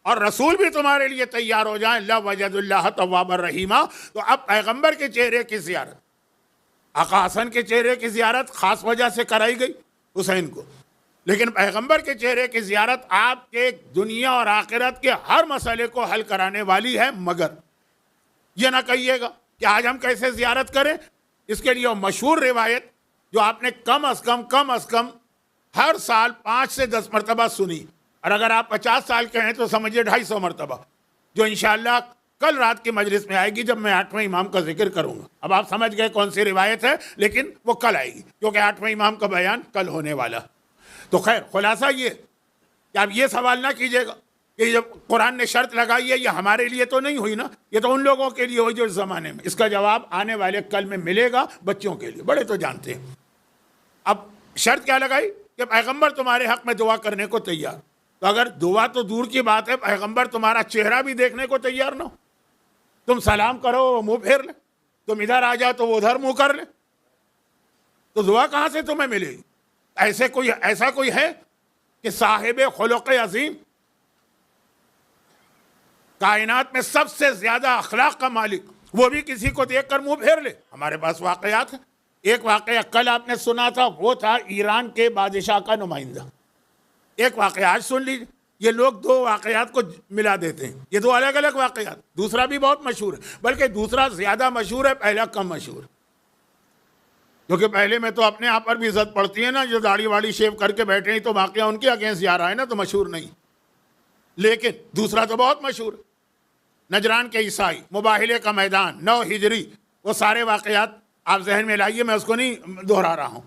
اور رسول بھی تمہارے لیے تیار ہو جائیں. لَوَجَدُوا اللَّهَ تَوَّابًا رَحِيمًا. تو اب پیغمبر کے چہرے کی زیارت، آقا حسن کے چہرے کی زیارت خاص وجہ سے کرائی گئی حسین کو، لیکن پیغمبر کے چہرے کی زیارت آپ کے دنیا اور آخرت کے ہر مسئلے کو حل کرانے والی ہے. مگر یہ نہ کہیے گا کہ آج ہم کیسے زیارت کریں. اس کے لیے وہ مشہور روایت جو آپ نے کم از کم ہر سال 5 سے 10 مرتبہ سنی، اور اگر آپ 50 سال کے ہیں تو سمجھیے 250 مرتبہ، جو انشاءاللہ کل رات کی مجلس میں آئے گی جب میں 8ویں امام کا ذکر کروں گا. اب آپ سمجھ گئے کون سی روایت ہے، لیکن وہ کل آئے گی کیونکہ 8ویں امام کا بیان کل ہونے والا. تو خیر، خلاصہ یہ کہ آپ یہ سوال نہ کیجیے گا کہ جب قرآن نے شرط لگائی ہے یہ ہمارے لیے تو نہیں ہوئی نا، یہ تو ان لوگوں کے لیے ہوئی جو اس زمانے میں. اس کا جواب آنے والے کل میں ملے گا بچوں کے لیے، بڑے تو جانتے ہیں. اب شرط کیا لگائی کہ پیغمبر تمہارے حق میں دعا کرنے کو تیار. تو اگر دعا تو دور کی بات ہے، پیغمبر تمہارا چہرہ بھی دیکھنے کو تیار نہ ہو، تم سلام کرو وہ منہ پھیر لے، تم ادھر آ جاؤ تو وہ ادھر منہ کر لے، تو دعا کہاں سے تمہیں ملے گی؟ ایسا کوئی ہے کہ صاحب خلق عظیم، کائنات میں سب سے زیادہ اخلاق کا مالک، وہ بھی کسی کو دیکھ کر منہ پھیر لے؟ ہمارے پاس واقعات ہیں۔ ایک واقعہ کل آپ نے سنا تھا، وہ تھا ایران کے بادشاہ کا نمائندہ۔ ایک واقعہ آج سن لیجیے۔ یہ لوگ دو واقعات کو ملا دیتے ہیں، یہ دو الگ الگ واقعات۔ دوسرا بھی بہت مشہور ہے، بلکہ دوسرا زیادہ مشہور ہے، پہلا کم مشہور ہے، کیونکہ پہلے میں تو اپنے آپ پر بھی عزت پڑتی ہے نا، جو داڑھی واڑی شیو کر کے بیٹھے ہیں تو واقعہ ان کے اگینسٹ جا رہا ہے نا، تو مشہور نہیں۔ لیکن دوسرا تو بہت مشہور ہے، نجران کے عیسائی، مباہلے کا میدان، 9 ہجری، وہ سارے واقعات آپ ذہن میں لائیے، میں اس کو نہیں دہرا رہا ہوں۔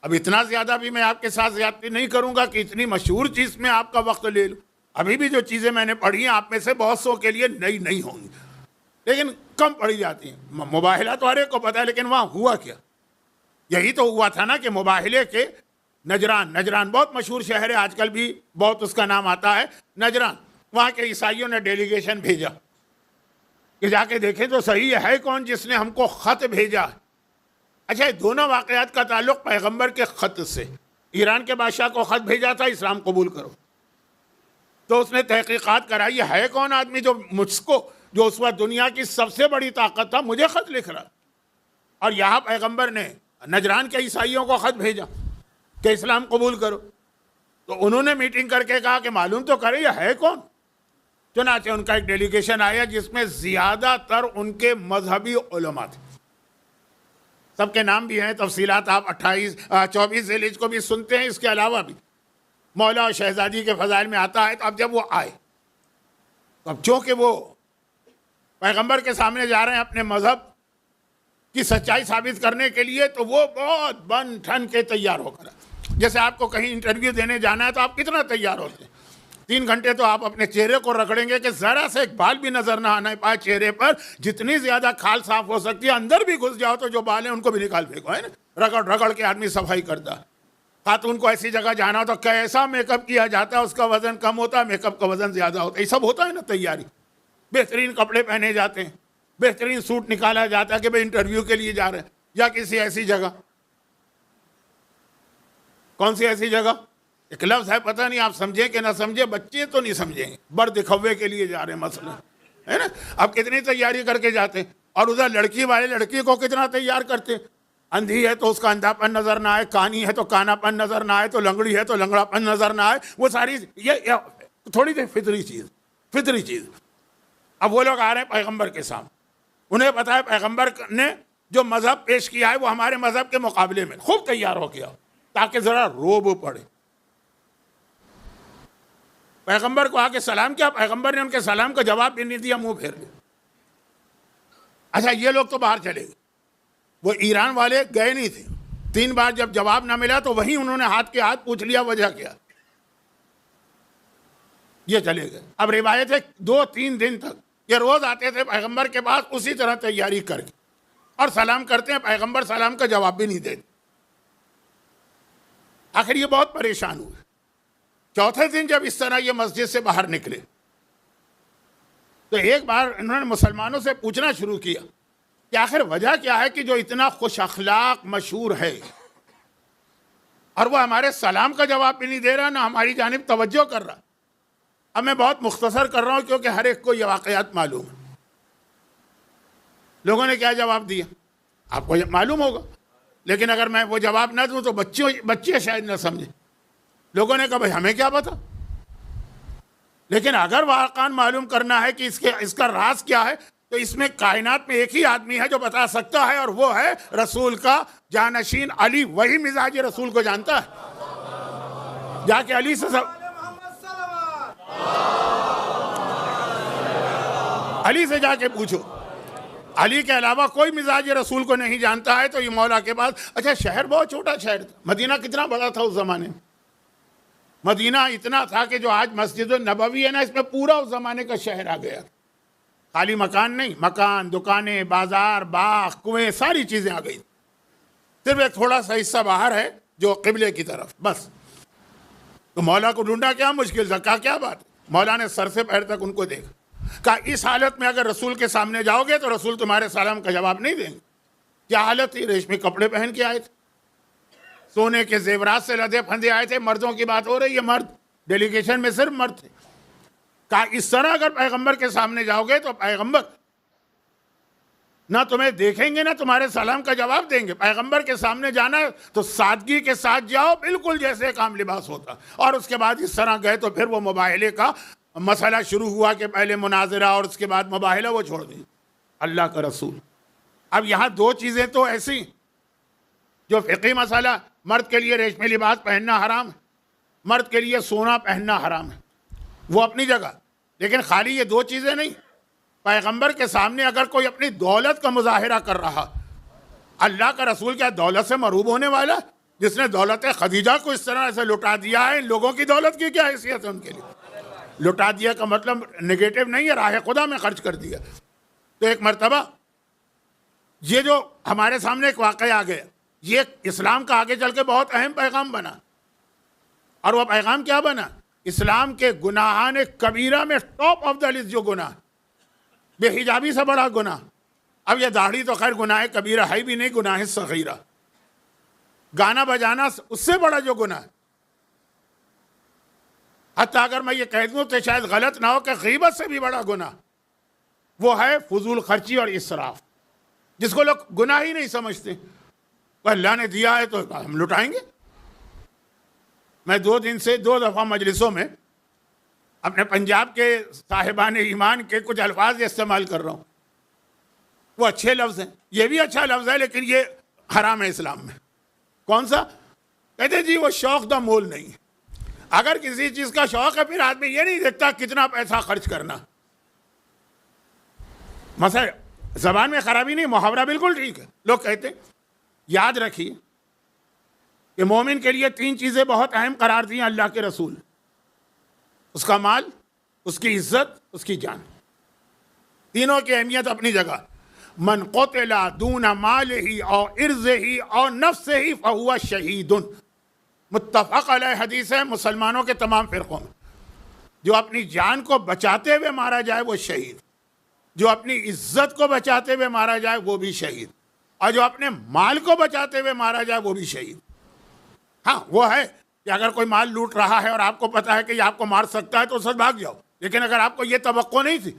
اب اتنا زیادہ بھی میں آپ کے ساتھ زیادتی نہیں کروں گا کہ اتنی مشہور چیز میں آپ کا وقت لے لوں۔ ابھی بھی جو چیزیں میں نے پڑھی ہیں آپ میں سے بہت سو کے لیے نئی نہیں ہوں گی، لیکن کم پڑھی جاتی ہیں۔ مباہلہ تو ہر ایک کو پتہ ہے، لیکن وہاں ہوا کیا؟ یہی تو ہوا تھا نا کہ مباہلے کے نجران بہت مشہور شہر ہے، آج کل بھی بہت اس کا نام آتا ہے، نجران۔ وہاں کے عیسائیوں نے ڈیلیگیشن بھیجا کہ جا کے دیکھیں تو صحیح ہے کون جس نے ہم کو خط بھیجا۔ اچھا، دونوں واقعات کا تعلق پیغمبر کے خط سے۔ ایران کے بادشاہ کو خط بھیجا تھا، اسلام قبول کرو، تو اس نے تحقیقات کرائی، ہے کون آدمی جو مجھ کو، جو اس وقت دنیا کی سب سے بڑی طاقت تھا، مجھے خط لکھ رہا۔ اور یہاں پیغمبر نے نجران کے عیسائیوں کو خط بھیجا کہ اسلام قبول کرو، تو انہوں نے میٹنگ کر کے کہا کہ معلوم تو کرے یہ ہے کون۔ چنانچہ ان کا ایک ڈیلیگیشن آیا جس میں زیادہ تر ان کے مذہبی علماء تھے، سب کے نام بھی ہیں، تفصیلات آپ 24 ذیلحج کو بھی سنتے ہیں، اس کے علاوہ بھی مولا اور شہزادی کے فضائل میں آتا ہے۔ تو اب جب وہ آئے، تو اب چونکہ وہ پیغمبر کے سامنے جا رہے ہیں اپنے مذہب کی سچائی ثابت کرنے کے لیے، تو وہ بہت بن ٹھن کے تیار ہو کر، جیسے آپ کو کہیں انٹرویو دینے جانا ہے تو آپ کتنا تیار ہوتے ہیں؟ 3 گھنٹے تو آپ اپنے چہرے کو رگڑیں گے کہ ذرا سے ایک بال بھی نظر نہ آنا پائے چہرے پر، جتنی زیادہ کھال صاف ہو سکتی ہے، اندر بھی گھس جاؤ تو جو بال ہیں ان کو بھی نکال پھینکو، ہے نا، رگڑ رگڑ کے آدمی صفائی کرتا ہے۔ خاتون کو ایسی جگہ جانا ہو تو کیسا میک اپ کیا جاتا ہے، اس کا وزن کم ہوتا ہے، میک اپ کا وزن زیادہ ہوتا ہے، یہ سب ہوتا ہے نا تیاری۔ بہترین کپڑے پہنے جاتے ہیں، بہترین سوٹ نکالا جاتا ہے کہ بھئی انٹرویو کے لیے جا رہے ہیں، یا کسی ایسی جگہ۔ کون سی ایسی جگہ؟ ایک لفظ ہے، پتہ نہیں آپ سمجھیں کہ نہ سمجھیں، بچے تو نہیں سمجھیں گے، بر دکھوے کے لیے جا رہے ہیں مثلا، ہے نا۔ اب کتنی تیاری کر کے جاتے ہیں، اور ادھر لڑکی والے لڑکی کو کتنا تیار کرتے ہیں۔ اندھی ہے تو اس کا اندھا پن نظر نہ آئے، کانی ہے تو کانا پن نظر نہ آئے، تو لنگڑی ہے تو لنگڑا پن نظر نہ آئے، وہ ساری یہ تھوڑی سی فطری چیز۔ اب وہ لوگ آ رہے ہیں پیغمبر کے سامنے، انہیں پتا ہے پیغمبر نے جو مذہب پیش کیا ہے وہ ہمارے مذہب کے مقابلے میں، خوب تیار ہو گیا تاکہ ذرا روب پڑے۔ پیغمبر کو آ کے سلام کیا، پیغمبر نے ان کے سلام کا جواب بھی نہیں دیا، منہ پھیر لیا۔ اچھا، یہ لوگ تو باہر چلے گئے، وہ ایران والے گئے نہیں تھے۔ 3 بار جب جواب نہ ملا تو وہیں انہوں نے ہاتھ کے ہاتھ پوچھ لیا وجہ کیا، یہ چلے گئے۔ اب روایت ہے 2-3 دن تک یہ روز آتے تھے پیغمبر کے پاس اسی طرح تیاری کر کے، اور سلام کرتے ہیں، پیغمبر سلام کا جواب بھی نہیں دیتے۔ آخر یہ بہت پریشان ہوئے۔ 4تھے دن جب اس طرح یہ مسجد سے باہر نکلے تو ایک بار انہوں نے مسلمانوں سے پوچھنا شروع کیا کہ آخر وجہ کیا ہے کہ جو اتنا خوش اخلاق مشہور ہے اور وہ ہمارے سلام کا جواب بھی نہیں دے رہا، نہ ہماری جانب توجہ کر رہا۔ اب میں بہت مختصر کر رہا ہوں کیونکہ ہر ایک کو یہ واقعات معلوم ہے۔ لوگوں نے کیا جواب دیا آپ کو معلوم ہوگا، لیکن اگر میں وہ جواب نہ دوں تو بچے شاید نہ سمجھیں۔ لوگوں نے کہا بھائی ہمیں کیا پتا، لیکن اگر واقعاً معلوم کرنا ہے کہ اس کا راز کیا ہے تو اس میں کائنات میں ایک ہی آدمی ہے جو بتا سکتا ہے، اور وہ ہے رسول کا جانشین علی۔ وہی مزاج رسول کو جانتا ہے۔ جا کے علی سے جا کے پوچھو، علی کے علاوہ کوئی مزاج رسول کو نہیں جانتا ہے۔ تو یہ مولا کے پاس، اچھا شہر بہت چھوٹا شہر تھا، مدینہ کتنا بڑا تھا اس زمانے میں؟ مدینہ اتنا تھا کہ جو آج مسجد النبوی ہے نا، اس میں پورا اس زمانے کا شہر آ گیا، خالی مکان نہیں، مکان، دکانیں، بازار، باغ، کنویں، ساری چیزیں آ گئی۔ صرف ایک تھوڑا سا حصہ باہر ہے جو قبلے کی طرف، بس۔ تو مولا کو ڈھونڈا کیا مشکل تھا، کیا بات؟ مولا نے سر سے پیر تک ان کو دیکھا، کہا اس حالت میں اگر رسول کے سامنے جاؤ گے تو رسول تمہارے سلام کا جواب نہیں دیں گے. کیا حالت تھی؟ ریشمی کپڑے پہن کے آئے تھے, سونے کے زیورات سے لدے پھندے آئے تھے. مردوں کی بات ہو رہی ہے, مرد ڈیلیگیشن میں صرف مرد تھے. کہا اس طرح اگر پیغمبر کے سامنے جاؤ گے تو پیغمبر نہ تمہیں دیکھیں گے نہ تمہارے سلام کا جواب دیں گے. پیغمبر کے سامنے جانا تو سادگی کے ساتھ جاؤ, بالکل جیسے ایک عام لباس ہوتا. اور اس کے بعد اس طرح گئے تو پھر وہ مباہلے کا مسئلہ شروع ہوا کہ پہلے مناظرہ اور اس کے بعد مباہلہ, وہ چھوڑ دیں. اللہ کا رسول. اب یہاں دو چیزیں تو ایسی جو فقہی مسئلہ, مرد کے لیے ریشمی لباس پہننا حرام ہے, مرد کے لیے سونا پہننا حرام ہے, وہ اپنی جگہ. لیکن خالی یہ دو چیزیں نہیں, پیغمبر کے سامنے اگر کوئی اپنی دولت کا مظاہرہ کر رہا, اللہ کا رسول کیا دولت سے مروب ہونے والا, جس نے دولت خدیجہ کو اس طرح سے لٹا دیا ہے. ان لوگوں کی دولت کی کیا حیثیت ہے ان کے لیے؟ لٹا دیا کا مطلب نگیٹو نہیں ہے, راہ خدا میں خرچ کر دیا. تو ایک مرتبہ یہ جو ہمارے سامنے ایک واقعہ آ گیا, یہ اسلام کا آگے چل کے بہت اہم پیغام بنا. اور وہ پیغام کیا بنا؟ اسلام کے گناہان کبیرہ میں ٹاپ آف دا لسٹ جو گناہ, بے حجابی سے بڑا گناہ. اب یہ داڑھی تو خیر گناہ کبیرہ ہے بھی نہیں, گناہ صغیرہ. گانا بجانا اس سے بڑا جو گناہ ہے, حتیٰ اگر میں یہ کہہ دوں تو شاید غلط نہ ہو کہ غیبت سے بھی بڑا گناہ وہ ہے فضول خرچی اور اسراف, جس کو لوگ گناہ ہی نہیں سمجھتے. اللہ نے دیا ہے تو ہم لٹائیں گے. میں 2 دن سے 2 دفعہ مجلسوں میں اپنے پنجاب کے صاحبان ایمان کے کچھ الفاظ استعمال کر رہا ہوں. وہ اچھے لفظ ہیں, یہ بھی اچھا لفظ ہے, لیکن یہ حرام ہے اسلام میں. کون سا؟ کہتے جی وہ شوق دا مول نہیں ہے. اگر کسی چیز کا شوق ہے پھر آدمی یہ نہیں دیکھتا کتنا پیسہ خرچ کرنا. مثلا زبان میں خرابی نہیں, محاورہ بالکل ٹھیک ہے. لوگ کہتے ہیں, یاد رکھیے کہ مومن کے لیے 3 چیزیں بہت اہم قرار دی ہیں اللہ کے رسول, اس کا مال, اس کی عزت, اس کی جان. تینوں کی اہمیت اپنی جگہ. من قتل دون مالہ او عرضہ او نفسہ فہو شہید. متفق علیہ حدیث ہے مسلمانوں کے تمام فرقوں میں. جو اپنی جان کو بچاتے ہوئے مارا جائے وہ شہید, جو اپنی عزت کو بچاتے ہوئے مارا جائے وہ بھی شہید, اور جو اپنے مال کو بچاتے ہوئے مارا جائے وہ بھی شہید. ہاں وہ ہے کہ اگر کوئی مال لوٹ رہا ہے اور آپ کو پتا ہے کہ یہ آپ کو مار سکتا ہے تو اس وقت بھاگ جاؤ. لیکن اگر آپ کو یہ توقع نہیں تھی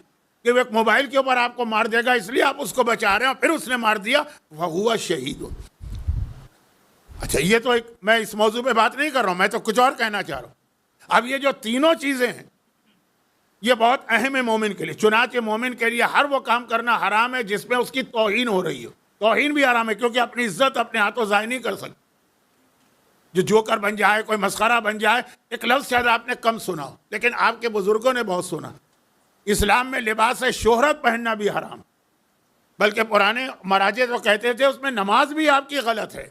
کہ وہ ایک موبائل کے اوپر آپ کو مار دے گا اس لیے آپ اس کو بچا رہے ہیں اور پھر اس نے مار دیا, وہ ہوا شہید. اچھا یہ تو میں اس موضوع پہ بات نہیں کر رہا ہوں, میں تو کچھ اور کہنا چاہ رہا ہوں. اب یہ جو تینوں چیزیں ہیں یہ بہت اہم ہے مومن کے لیے. چنانچہ مومن کے لیے ہر وہ کام کرنا حرام ہے جس میں اس کی توہین ہو رہی ہو. توہین بھی حرام ہے کیونکہ اپنی عزت اپنے ہاتھوں ضائع نہیں کر سکتی. جو جوکر بن جائے, کوئی مسخرہ بن جائے, ایک لفظ شاید آپ نے کم سنا ہو لیکن آپ کے بزرگوں نے بہت سنا. اسلام میں لباس شہرت پہننا بھی حرام, بلکہ پرانے مراجع تو کہتے تھے اس میں نماز بھی آپ کی غلط ہے.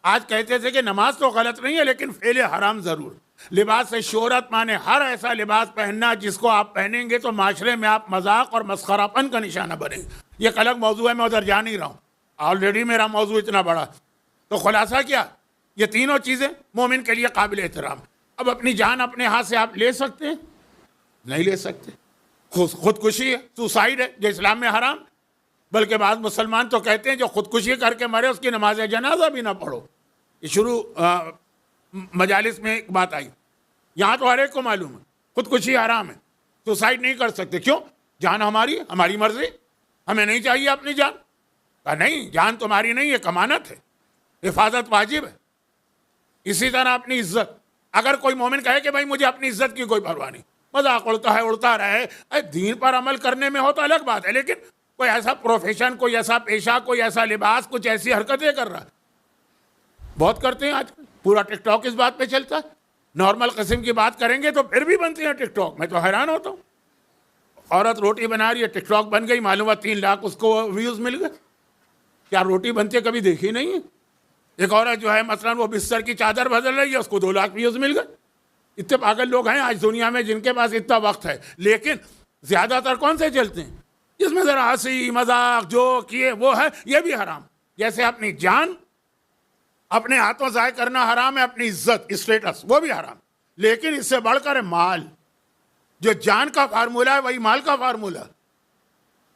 آج کہتے تھے کہ نماز تو غلط نہیں ہے لیکن فعل حرام ضرور. لباس شہرت مانے ہر ایسا لباس پہننا جس کو آپ پہنیں گے تو معاشرے میں آپ مذاق اور مسخرہ پن کا نشانہ بنیں گے. یہ ایک الگ موضوع ہے, میں ادھر جا نہیں رہا ہوں, آلریڈی میرا موضوع اتنا بڑا. تو خلاصہ کیا, یہ تینوں چیزیں مومن کے لیے قابل احترام. اب اپنی جان اپنے ہاتھ سے آپ لے سکتے ہیں؟ نہیں لے سکتے. خودکشی ہے, سوسائڈ ہے جو اسلام میں حرام. بلکہ بعض مسلمان تو کہتے ہیں جو خودکشی کر کے مرے اس کی نماز جنازہ بھی نہ پڑھو. یہ شروع مجالس میں ایک بات آئی, یہاں تو ہر ایک کو معلوم ہے خودکشی حرام ہے, سوسائڈ نہیں کر سکتے. کیوں؟ جان ہماری, ہماری مرضی, ہمیں نہیں چاہیے اپنی جان. کہا نہیں, جان تمہاری نہیں ہے, امانت ہے, حفاظت واجب ہے. اسی طرح اپنی عزت. اگر کوئی مومن کہے کہ بھائی مجھے اپنی عزت کی کوئی پرواہ نہیں, مذاق اڑتا ہے اڑتا رہے, دین پر عمل کرنے میں ہو تو الگ بات ہے, لیکن کوئی ایسا پروفیشن, کوئی ایسا پیشہ, کوئی ایسا لباس, کچھ ایسی حرکتیں کر رہا ہے. بہت کرتے ہیں آج کل, پورا ٹک ٹاک اس بات پہ چلتا ہے. نارمل قسم کی بات کریں گے تو پھر بھی بنتی ہیں ٹک ٹاک. میں تو حیران ہوتا ہوں, عورت روٹی بنا رہی ہے, ٹک ٹاک بن گئی, معلوم ہے 3 لاکھ اس کو ویوز مل گئے. کیا روٹی بنتے کبھی دیکھی نہیں ہے؟ ایک عورت جو ہے مثلا وہ بستر کی چادر بدل رہی ہے, اس کو 2 لاکھ ویوز مل گئے. اتنے پاگل لوگ ہیں آج دنیا میں جن کے پاس اتنا وقت ہے, لیکن زیادہ تر کون سے چلتے ہیں جس میں ذرا ہنسی مذاق جو کیے وہ ہے. یہ بھی حرام. جیسے اپنی جان اپنے ہاتھوں ضائع کرنا حرام ہے, اپنی عزت اسٹیٹس وہ بھی حرام. لیکن اس سے بڑھ کر مال, جو جان کا فارمولہ ہے وہی مال کا فارمولہ.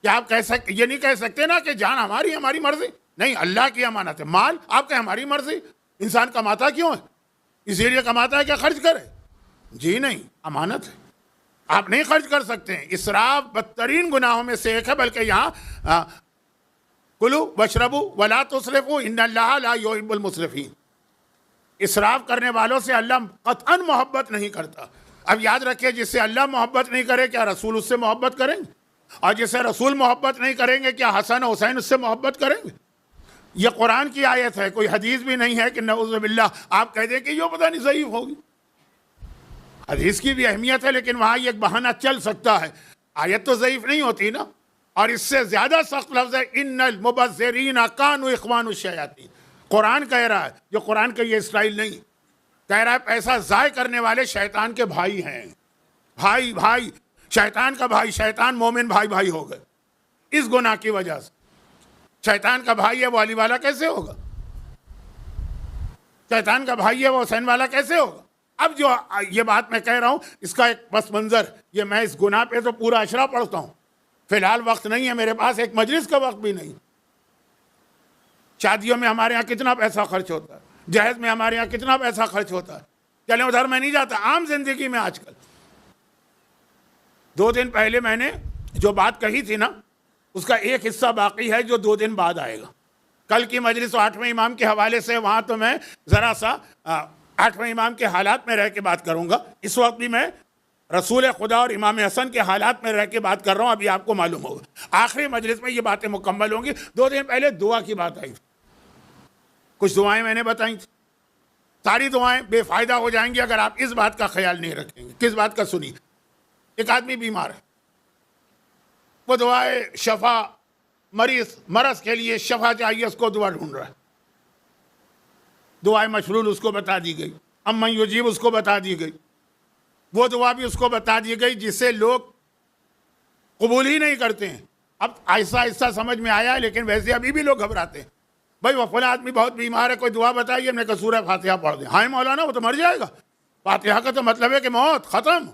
کیا آپ یہ نہیں کہہ سکتے نا کہ جان ہماری مرضی؟ نہیں، اللہ کی امانت ہے. مال آپ کہ ہماری مرضی. انسان کماتا کیوں ہے؟ اسی لیے کماتا ہے کہ خرچ کرے. جی نہیں، امانت ہے، آپ نہیں خرچ کر سکتے ہیں. اسراف بدترین گناہوں میں سے ایک ہے. بلکہ یہاں کلو واشربو ولا تسرفو ان اللہ لا یحب المسرفین. اسراف کرنے والوں سے اللہ قطعاً محبت نہیں کرتا. اب یاد رکھیے، جس سے اللہ محبت نہیں کرے کیا رسول اس سے محبت کریں گے؟ اور جس سے رسول محبت نہیں کریں گے کیا حسن و حسین اس سے محبت کریں گے؟ یہ قرآن کی آیت ہے، کوئی حدیث بھی نہیں ہے کہ نعوذ باللہ آپ کہہ دیں کہ یہ پتہ نہیں ضعیف ہوگی. حدیث کی بھی اہمیت ہے، لیکن وہاں یہ ایک بہانہ چل سکتا ہے. آیت تو ضعیف نہیں ہوتی نا. اور اس سے زیادہ سخت لفظ ہے ان المبذرین کانوا اخوان الشیاطین. قرآن کہہ رہا ہے، جو قرآن کا یہ اسٹائل نہیں کہہ رہا ہے، پیسہ ضائع کرنے والے شیطان کے بھائی ہیں. بھائی شیطان کا بھائی. شیطان مومن بھائی ہو گئے اس گناہ کی وجہ سے. شیطان کا بھائی ہے وہ علی والا کیسے ہوگا؟ شیطان کا بھائی ہے وہ حسین والا کیسے ہوگا؟ اب جو یہ بات میں کہہ رہا ہوں اس کا ایک پس منظر، یہ میں اس گناہ پہ تو پورا اشرا پڑھتا ہوں. فی الحال وقت نہیں ہے میرے پاس، ایک مجلس کا وقت بھی نہیں. شادیوں میں ہمارے ہاں کتنا پیسہ خرچ ہوتا ہے، جہیز میں ہمارے ہاں کتنا پیسہ خرچ ہوتا ہے. چلیں ادھر میں نہیں جاتا، عام زندگی میں آج کل 2 دن پہلے میں نے جو بات کہی تھی نا اس کا ایک حصہ باقی ہے جو 2 دن بعد آئے گا. کل کی مجلس 8ویں امام کے حوالے سے وہاں تو میں ذرا سا 8ویں امام کے حالات میں رہ کے بات کروں گا. اس وقت بھی میں رسول خدا اور امام حسن کے حالات میں رہ کے بات کر رہا ہوں. ابھی آپ کو معلوم ہوگا آخری مجلس میں یہ باتیں مکمل ہوں گی. 2 دن پہلے دعا کی بات آئی تھی، کچھ دعائیں میں نے بتائی تھی. ساری دعائیں بے فائدہ ہو جائیں گی اگر آپ اس بات کا خیال نہیں رکھیں گے. کس بات کا؟ سنی. ایک آدمی بیمار ہے، وہ دعائے شفا، مرض کے لیے شفا چاہیے، اس کو دعا ڈھونڈ رہا ہے. دعائے مشلول اس کو بتا دی گئی، امن یجیب اس کو بتا دی گئی، وہ دعا بھی اس کو بتا دی گئی جسے لوگ قبول ہی نہیں کرتے ہیں. اب آہستہ آہستہ سمجھ میں آیا ہے، لیکن ویسے ابھی بھی لوگ گھبراتے ہیں. بھائی وہ فلاں آدمی بہت بیمار ہے، کوئی دعا بتائیے. ہم نے کہا سورہ فاتحہ پڑھ دیں. ہاں مولانا وہ تو مر جائے گا. فاتحہ کا تو مطلب ہے کہ موت ختم.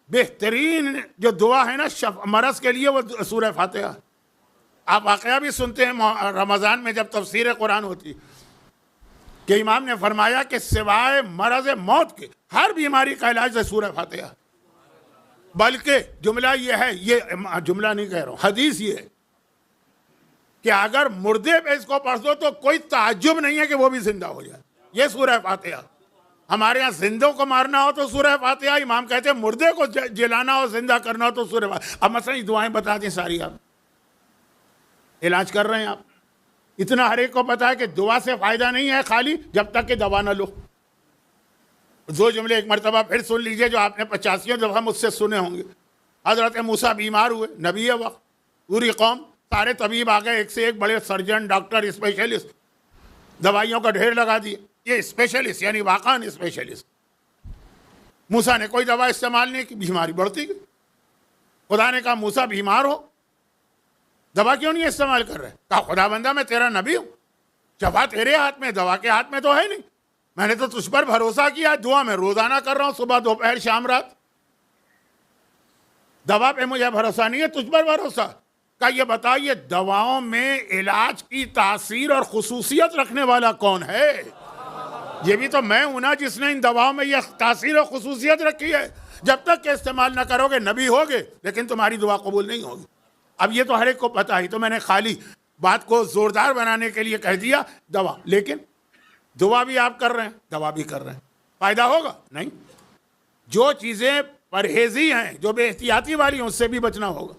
بہترین جو دعا ہے نا مرض کے لیے وہ سورہ فاتحہ. آپ واقعہ بھی سنتے ہیں رمضان میں جب تفسیر قرآن ہوتی کہ امام نے فرمایا کہ سوائے مرض موت کے ہر بیماری کا علاج ہے سورہ فاتحہ. بلکہ جملہ یہ ہے، یہ جملہ نہیں کہہ رہا ہوں، حدیث یہ ہے کہ اگر مردے پہ اس کو پڑھ دو تو کوئی تعجب نہیں ہے کہ وہ بھی زندہ ہو جائے. یہ سورہ فاتحہ. ہمارے یہاں زندوں کو مارنا ہو تو سورہ فاتحہ، امام کہتے ہیں مردے کو جلانا ہو زندہ کرنا ہو تو سورہ فاتحہ. اب مثلا یہ دعائیں بتا دیں ساری، آپ علاج کر رہے ہیں. آپ اتنا ہر ایک کو پتا ہے کہ دعا سے فائدہ نہیں ہے خالی جب تک کہ دوا نہ لو. 2 جملے ایک مرتبہ پھر سن لیجئے جو آپ نے 85 دفعہ مجھ سے سنے ہوں گے. حضرت موسیٰ بیمار ہوئے، نبی وقت، پوری قوم، سارے طبیب آ گئے، ایک سے ایک بڑے سرجن، ڈاکٹر، اسپیشلسٹ، دوائیوں کا ڈھیر لگا دیے. یہ اسپیشلسٹ یعنی واقعاً اسپیشلسٹ. موسیٰ نے کوئی دوا استعمال نہیں کی، بیماری بڑھتی گئی. خدا نے کہا موسیٰ بیمار ہو، دوا کیوں نہیں استعمال کر رہے؟ کہا خدا بندہ میں تیرا نبی ہوں، شفا تیرے ہاتھ میں، دوا کے ہاتھ میں تو ہے نہیں. میں نے تو تجھ پر بھروسہ کیا، دعا میں روزانہ کر رہا ہوں، صبح دوپہر شام رات. دوا پہ مجھے بھروسہ نہیں ہے، تجھ پر بھروسہ. کہا یہ بتائیے دواؤں میں علاج کی تاثیر اور خصوصیت رکھنے والا کون ہے؟ یہ بھی تو میں ہوں نا جس نے ان دواؤں میں یہ تاثیر اور خصوصیت رکھی ہے. جب تک کہ استعمال نہ کرو گے نبی ہوگے لیکن تمہاری دعا قبول نہیں ہوگی. اب یہ تو ہر ایک کو پتا ہی، تو میں نے خالی بات کو زوردار بنانے کے لیے کہہ دیا دوا. لیکن دعا بھی آپ کر رہے ہیں، دوا بھی کر رہے ہیں، فائدہ ہوگا نہیں. جو چیزیں پرہیزی ہیں، جو بے احتیاطی والی ہیں، اس سے بھی بچنا ہوگا.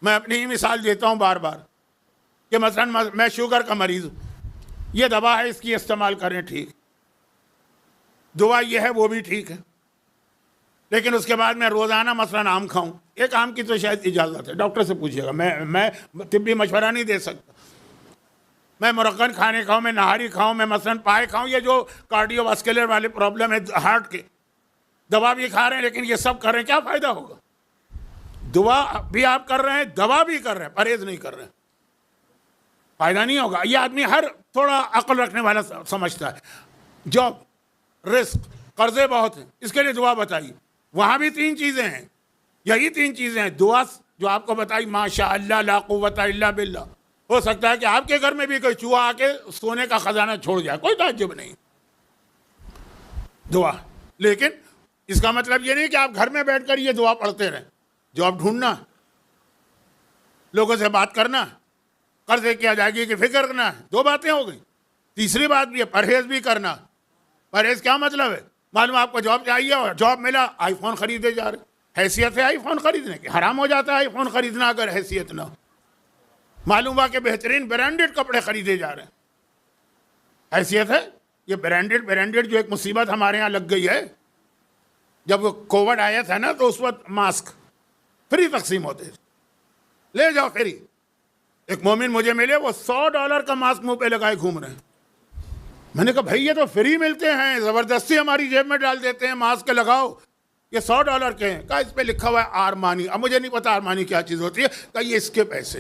میں اپنی ہی مثال دیتا ہوں بار بار کہ مثلا میں شوگر کا مریض ہوں، یہ دوا ہے، اس کی استعمال کریں، ٹھیک. دعا یہ ہے وہ بھی ٹھیک ہے. لیکن اس کے بعد میں روزانہ مثلا آم کھاؤں، ایک آم کی تو شاید اجازت ہے، ڈاکٹر سے پوچھیے گا، میں طبی مشورہ نہیں دے سکتا. میں مرغن کھانے کھاؤں، میں نہاری کھاؤں، میں مثلا پائے کھاؤں، یہ جو کارڈیو واسکولر والے پرابلم ہے ہارٹ کے، دوا بھی کھا رہے ہیں لیکن یہ سب کر رہے ہیں، کیا فائدہ ہوگا؟ دعا بھی آپ کر رہے ہیں، دوا بھی کر رہے ہیں، پرہیز نہیں کر رہے ہیں، فائدہ نہیں ہوگا. یہ آدمی ہر تھوڑا عقل رکھنے والا سمجھتا ہے. جاب، رزق، قرضے بہت ہیں، اس کے لیے دعا بتائیے. وہاں بھی 3 چیزیں ہیں، یہی 3 چیزیں ہیں. دعا جو آپ کو بتائی ماشاء اللہ لا قوت الا باللہ. ہو سکتا ہے کہ آپ کے گھر میں بھی کوئی چوہا آ کے سونے کا خزانہ چھوڑ جائے، کوئی تعجب نہیں. دعا، لیکن اس کا مطلب یہ نہیں کہ آپ گھر میں بیٹھ کر یہ دعا پڑھتے رہیں. جاب ڈھونڈنا، لوگوں سے بات کرنا، قرضے کی ادائیگی کی فکر کرنا، 2 باتیں ہو گئیں. تیسری بات بھی ہے پرہیز بھی کرنا. پرہیز کیا مطلب ہے؟ معلوم آپ کو جاب چاہیے اور جاب ملا، آئی فون خریدے جا رہے. حیثیت ہے آئی فون خریدنے کی؟ حرام ہو جاتا ہے آئی فون خریدنا اگر حیثیت نہ ہو. معلوم ہوا کہ بہترین برانڈڈ کپڑے خریدے جا رہے ہیں، حیثیت ہے؟ یہ برانڈڈ جو ایک مصیبت ہمارے ہاں لگ گئی ہے. جب وہ کووڈ آیا تھا نا تو اس وقت ماسک فری تقسیم ہوتے تھے، لے جاؤ فری. ایک مومن مجھے ملے، وہ $100 کا ماسک منہ پہ لگائے گھوم رہے ہیں. میں نے کہا بھائی یہ تو فری ملتے ہیں، زبردستی ہماری جیب میں ڈال دیتے ہیں، ماسک لگاؤ، یہ $100 کے ہیں. کہا اس پہ لکھا ہوا ہے آرمانی. اب مجھے نہیں پتا آرمانی کیا چیز ہوتی ہے. کہا یہ اس کے پیسے.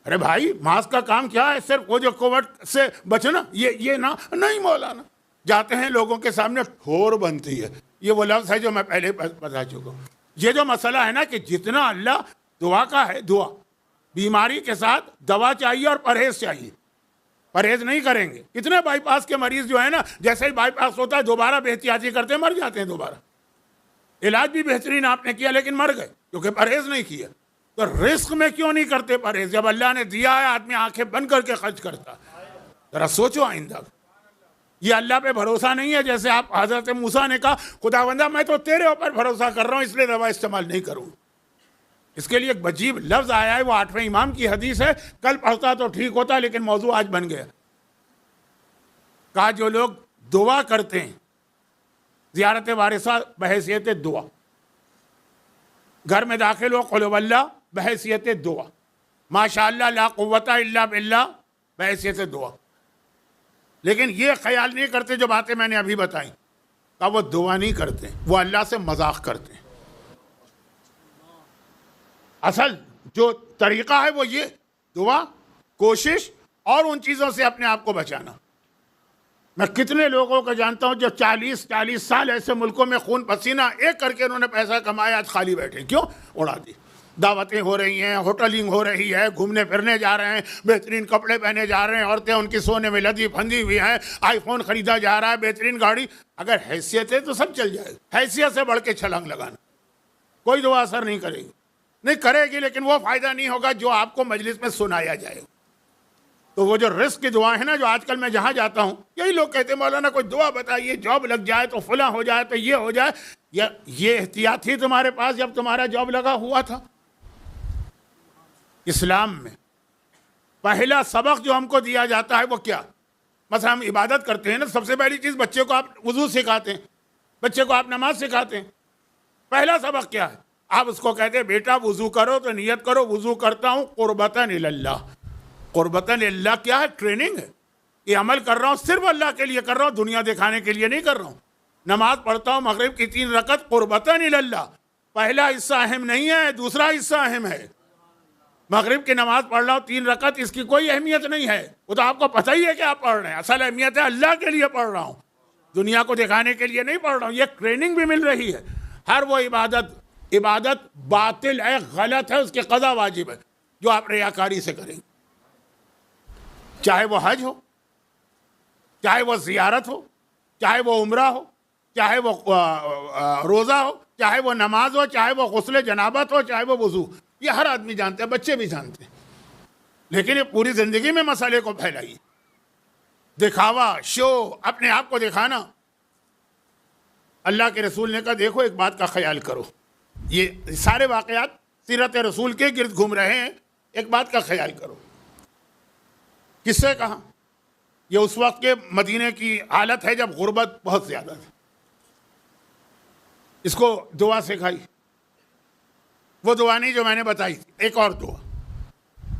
ارے بھائی ماسک کا کام کیا ہے؟ صرف وہ جو کووڈ سے بچنا، یہ نہ نہیں مولانا. جاتے ہیں لوگوں کے سامنے ٹھور بنتی ہے. یہ وہ لفظ ہے جو میں پہلے بتا چکا ہوں. یہ جو مسئلہ ہے نا کہ جتنا اللہ دعا کا ہے، دعا بیماری کے ساتھ دوا چاہیے اور پرہیز چاہیے. پرہیز نہیں کریں گے. کتنے بائی پاس کے مریض جو ہے نا، جیسے ہی بائی پاس ہوتا ہے دوبارہ بے احتیاطی کرتے ہیں، مر جاتے ہیں دوبارہ. علاج بھی بہترین آپ نے کیا لیکن مر گئے کیونکہ پرہیز نہیں کیا. تو رزق میں کیوں نہیں کرتے پرہیز؟ جب اللہ نے دیا ہے آدمی آنکھیں بند کر کے خرچ کرتا. ذرا سوچو آئندہ. یہ اللہ پہ بھروسہ نہیں ہے. جیسے آپ حضرت موسیٰ نے کہا خداوندہ میں تو تیرے اوپر بھروسہ کر رہا ہوں اس لیے دوا استعمال نہیں کروں. اس کے لیے ایک عجیب لفظ آیا ہے، وہ 8ویں امام کی حدیث ہے. کل پڑھتا تو ٹھیک ہوتا لیکن موضوع آج بن گیا. کہا جو لوگ دعا کرتے ہیں زیارت وارثہ بحیثیت دعا، گھر میں داخل ہو قل هو اللہ بحیثیت دعا، ماشاء اللہ لا قوت الا باللہ بحیثیت دعا. لیکن یہ خیال نہیں کرتے جو باتیں میں نے ابھی بتائیں. کہ وہ دعا نہیں کرتے، وہ اللہ سے مذاق کرتے ہیں. اصل جو طریقہ ہے وہ یہ دعا، کوشش اور ان چیزوں سے اپنے آپ کو بچانا. میں کتنے لوگوں کو جانتا ہوں جو 40 سال ایسے ملکوں میں خون پسینہ ایک کر کے انہوں نے پیسہ کمایا، آج خالی بیٹھے. کیوں؟ اڑا دی. دعوتیں ہو رہی ہیں، ہوٹلنگ ہو رہی ہے، گھومنے پھرنے جا رہے ہیں، بہترین کپڑے پہنے جا رہے ہیں، عورتیں ان کی سونے میں لدی پھندی ہوئی ہیں، آئی فون خریدا جا رہا ہے، بہترین گاڑی. اگر حیثیت ہے تو سب چل جائے گا. حیثیت سے بڑھ کے چھلانگ لگانا. کوئی دعا اثر نہیں کرے گی. نہیں کرے گی لیکن وہ فائدہ نہیں ہوگا جو آپ کو مجلس میں سنایا جائے گا. تو وہ جو رزق کی دعا ہے نا، جو آج کل میں جہاں جاتا ہوں یہی لوگ کہتے ہیں مولانا کوئی دعا بتائیے، جاب لگ جائے تو فلاں ہو جائے تو یہ ہو جائے. یہ احتیاط تھی تمہارے پاس جب تمہارا جاب لگا ہوا تھا؟ اسلام میں پہلا سبق جو ہم کو دیا جاتا ہے وہ کیا؟ مثلا ہم عبادت کرتے ہیں نا، سب سے پہلی چیز بچے کو آپ وضو سکھاتے ہیں، بچے کو آپ نماز سکھاتے ہیں. پہلا سبق کیا ہے؟ آپ اس کو کہتے ہیں بیٹا وضو کرو تو نیت کرو وضو کرتا ہوں قربتاً اللہ. قربتاً اللہ کیا ہے؟ ٹریننگ ہے. یہ عمل کر رہا ہوں صرف اللہ کے لیے کر رہا ہوں، دنیا دکھانے کے لیے نہیں کر رہا ہوں. نماز پڑھتا ہوں مغرب کی 3 رکعت قربتاً اللہ. پہلا حصہ اہم نہیں ہے، دوسرا حصہ اہم ہے. مغرب کی نماز پڑھ رہا ہوں 3 رکعت، اس کی کوئی اہمیت نہیں ہے، وہ تو آپ کو پتہ ہی ہے کہ آپ پڑھ رہے ہیں. اصل اہمیت ہے اللہ کے لیے پڑھ رہا ہوں، دنیا کو دکھانے کے لیے نہیں پڑھ رہا ہوں. یہ ٹریننگ بھی مل رہی ہے. ہر وہ عبادت باطل ہے، غلط ہے، اس کے قضا واجب ہے جو آپ ریاکاری سے کریں. چاہے وہ حج ہو، چاہے وہ زیارت ہو، چاہے وہ عمرہ ہو، چاہے وہ روزہ ہو، چاہے وہ نماز ہو، چاہے وہ غسل جنابت ہو، چاہے وہ وضو. یہ ہر آدمی جانتے ہیں، بچے بھی جانتے ہیں. لیکن یہ پوری زندگی میں مسئلے کو پھیلائیے، دکھاوا، شو، اپنے آپ کو دکھانا. اللہ کے رسول نے کہا دیکھو ایک بات کا خیال کرو. یہ سارے واقعات سیرت رسول کے گرد گھوم رہے ہیں. ایک بات کا خیال کرو. کس سے کہا؟ یہ اس وقت کے مدینے کی حالت ہے جب غربت بہت زیادہ تھی. اس کو دعا سکھائی. وہ دعا نہیں جو میں نے بتائی تھی، ایک اور دعا.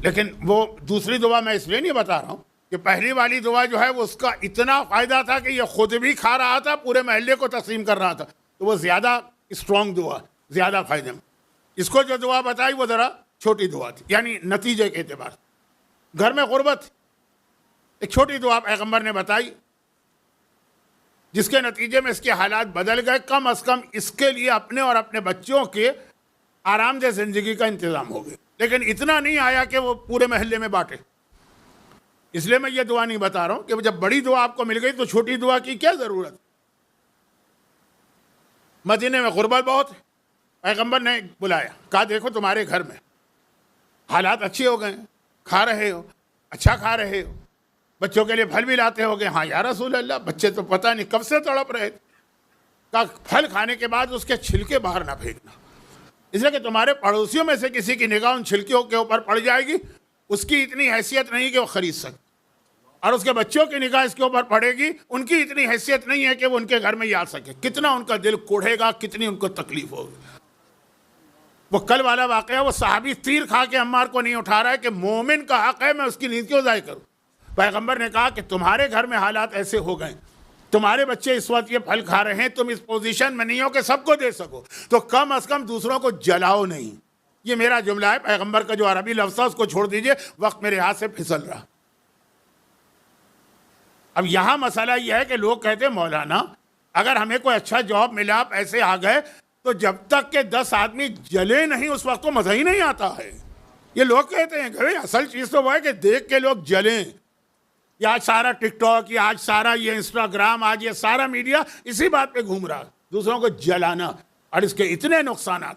لیکن وہ دوسری دعا میں اس لیے نہیں بتا رہا ہوں کہ پہلی والی دعا جو ہے وہ اس کا اتنا فائدہ تھا کہ یہ خود بھی کھا رہا تھا، پورے محلے کو تقسیم کر رہا تھا. تو وہ زیادہ اسٹرانگ دعا، زیادہ فائدہ میں. اس کو جو دعا بتائی وہ ذرا چھوٹی دعا تھی، یعنی نتیجے کے اعتبار سے. گھر میں غربت، ایک چھوٹی دعا پیغمبر نے بتائی. جس کے نتیجے میں اس کے حالات بدل گئے. کم از کم اس کے لیے اپنے اور اپنے بچوں کے آرام دہ زندگی کا انتظام ہو گیا. لیکن اتنا نہیں آیا کہ وہ پورے محلے میں بانٹے. اس لیے میں یہ دعا نہیں بتا رہا ہوں کہ جب بڑی دعا آپ کو مل گئی تو چھوٹی دعا کی کیا ضرورت. مدینے میں غربت بہت ہے. پیغمبر نے بلایا, کہا دیکھو تمہارے گھر میں حالات اچھے ہو گئے, کھا رہے ہو, اچھا کھا رہے ہو, بچوں کے لیے پھل بھی لاتے ہو گے. ہاں یا رسول اللہ, بچے تو پتہ نہیں کب سے تڑپ رہے تھے. کہا پھل کھانے کے بعد اس کے چھلکے باہر نہ پھینکنا, اس لیے کہ تمہارے پڑوسیوں میں سے کسی کی نگاہ ان چھلکیوں کے اوپر پڑ جائے گی, اس کی اتنی حیثیت نہیں کہ وہ خرید سکے, اور اس کے بچوں کی نگاہ اس کے اوپر پڑے گی, ان کی اتنی حیثیت نہیں ہے کہ وہ ان کے گھر میں ہی آ سکے. کتنا ان کا دل کوڑھے گا, کتنی ان کو تکلیف ہوگی. وہ کل والا واقعہ, وہ صحابی تیر کھا کے عمار کو نہیں اٹھا رہا ہے کہ مومن کا حق ہے میں اس کی نیند کیوں ضائع کروں. پیغمبر نے کہا کہ تمہارے گھر میں حالات ایسے ہو گئے, تمہارے بچے اس وقت یہ پھل کھا رہے ہیں, تم اس پوزیشن میں نہیں ہو کہ سب کو دے سکو, تو کم از کم دوسروں کو جلاؤ نہیں. یہ میرا جملہ ہے, پیغمبر کا جو عربی لفظ ہے اس کو چھوڑ دیجئے, وقت میرے ہاتھ سے پھسل رہا. اب یہاں مسئلہ یہ ہے کہ لوگ کہتے ہیں مولانا اگر ہمیں کوئی اچھا جاب ملا, پیسے آ گئے, تو جب تک کہ 10 آدمی جلے نہیں اس وقت تو مزہ ہی نہیں آتا ہے. یہ لوگ کہتے ہیں کہ اصل چیز تو وہ ہے کہ دیکھ کے لوگ جلیں. یہ آج سارا ٹک ٹاک, یہ آج سارا یہ انسٹاگرام, آج یہ سارا میڈیا اسی بات پہ گھوم رہا, دوسروں کو جلانا, اور اس کے اتنے نقصانات.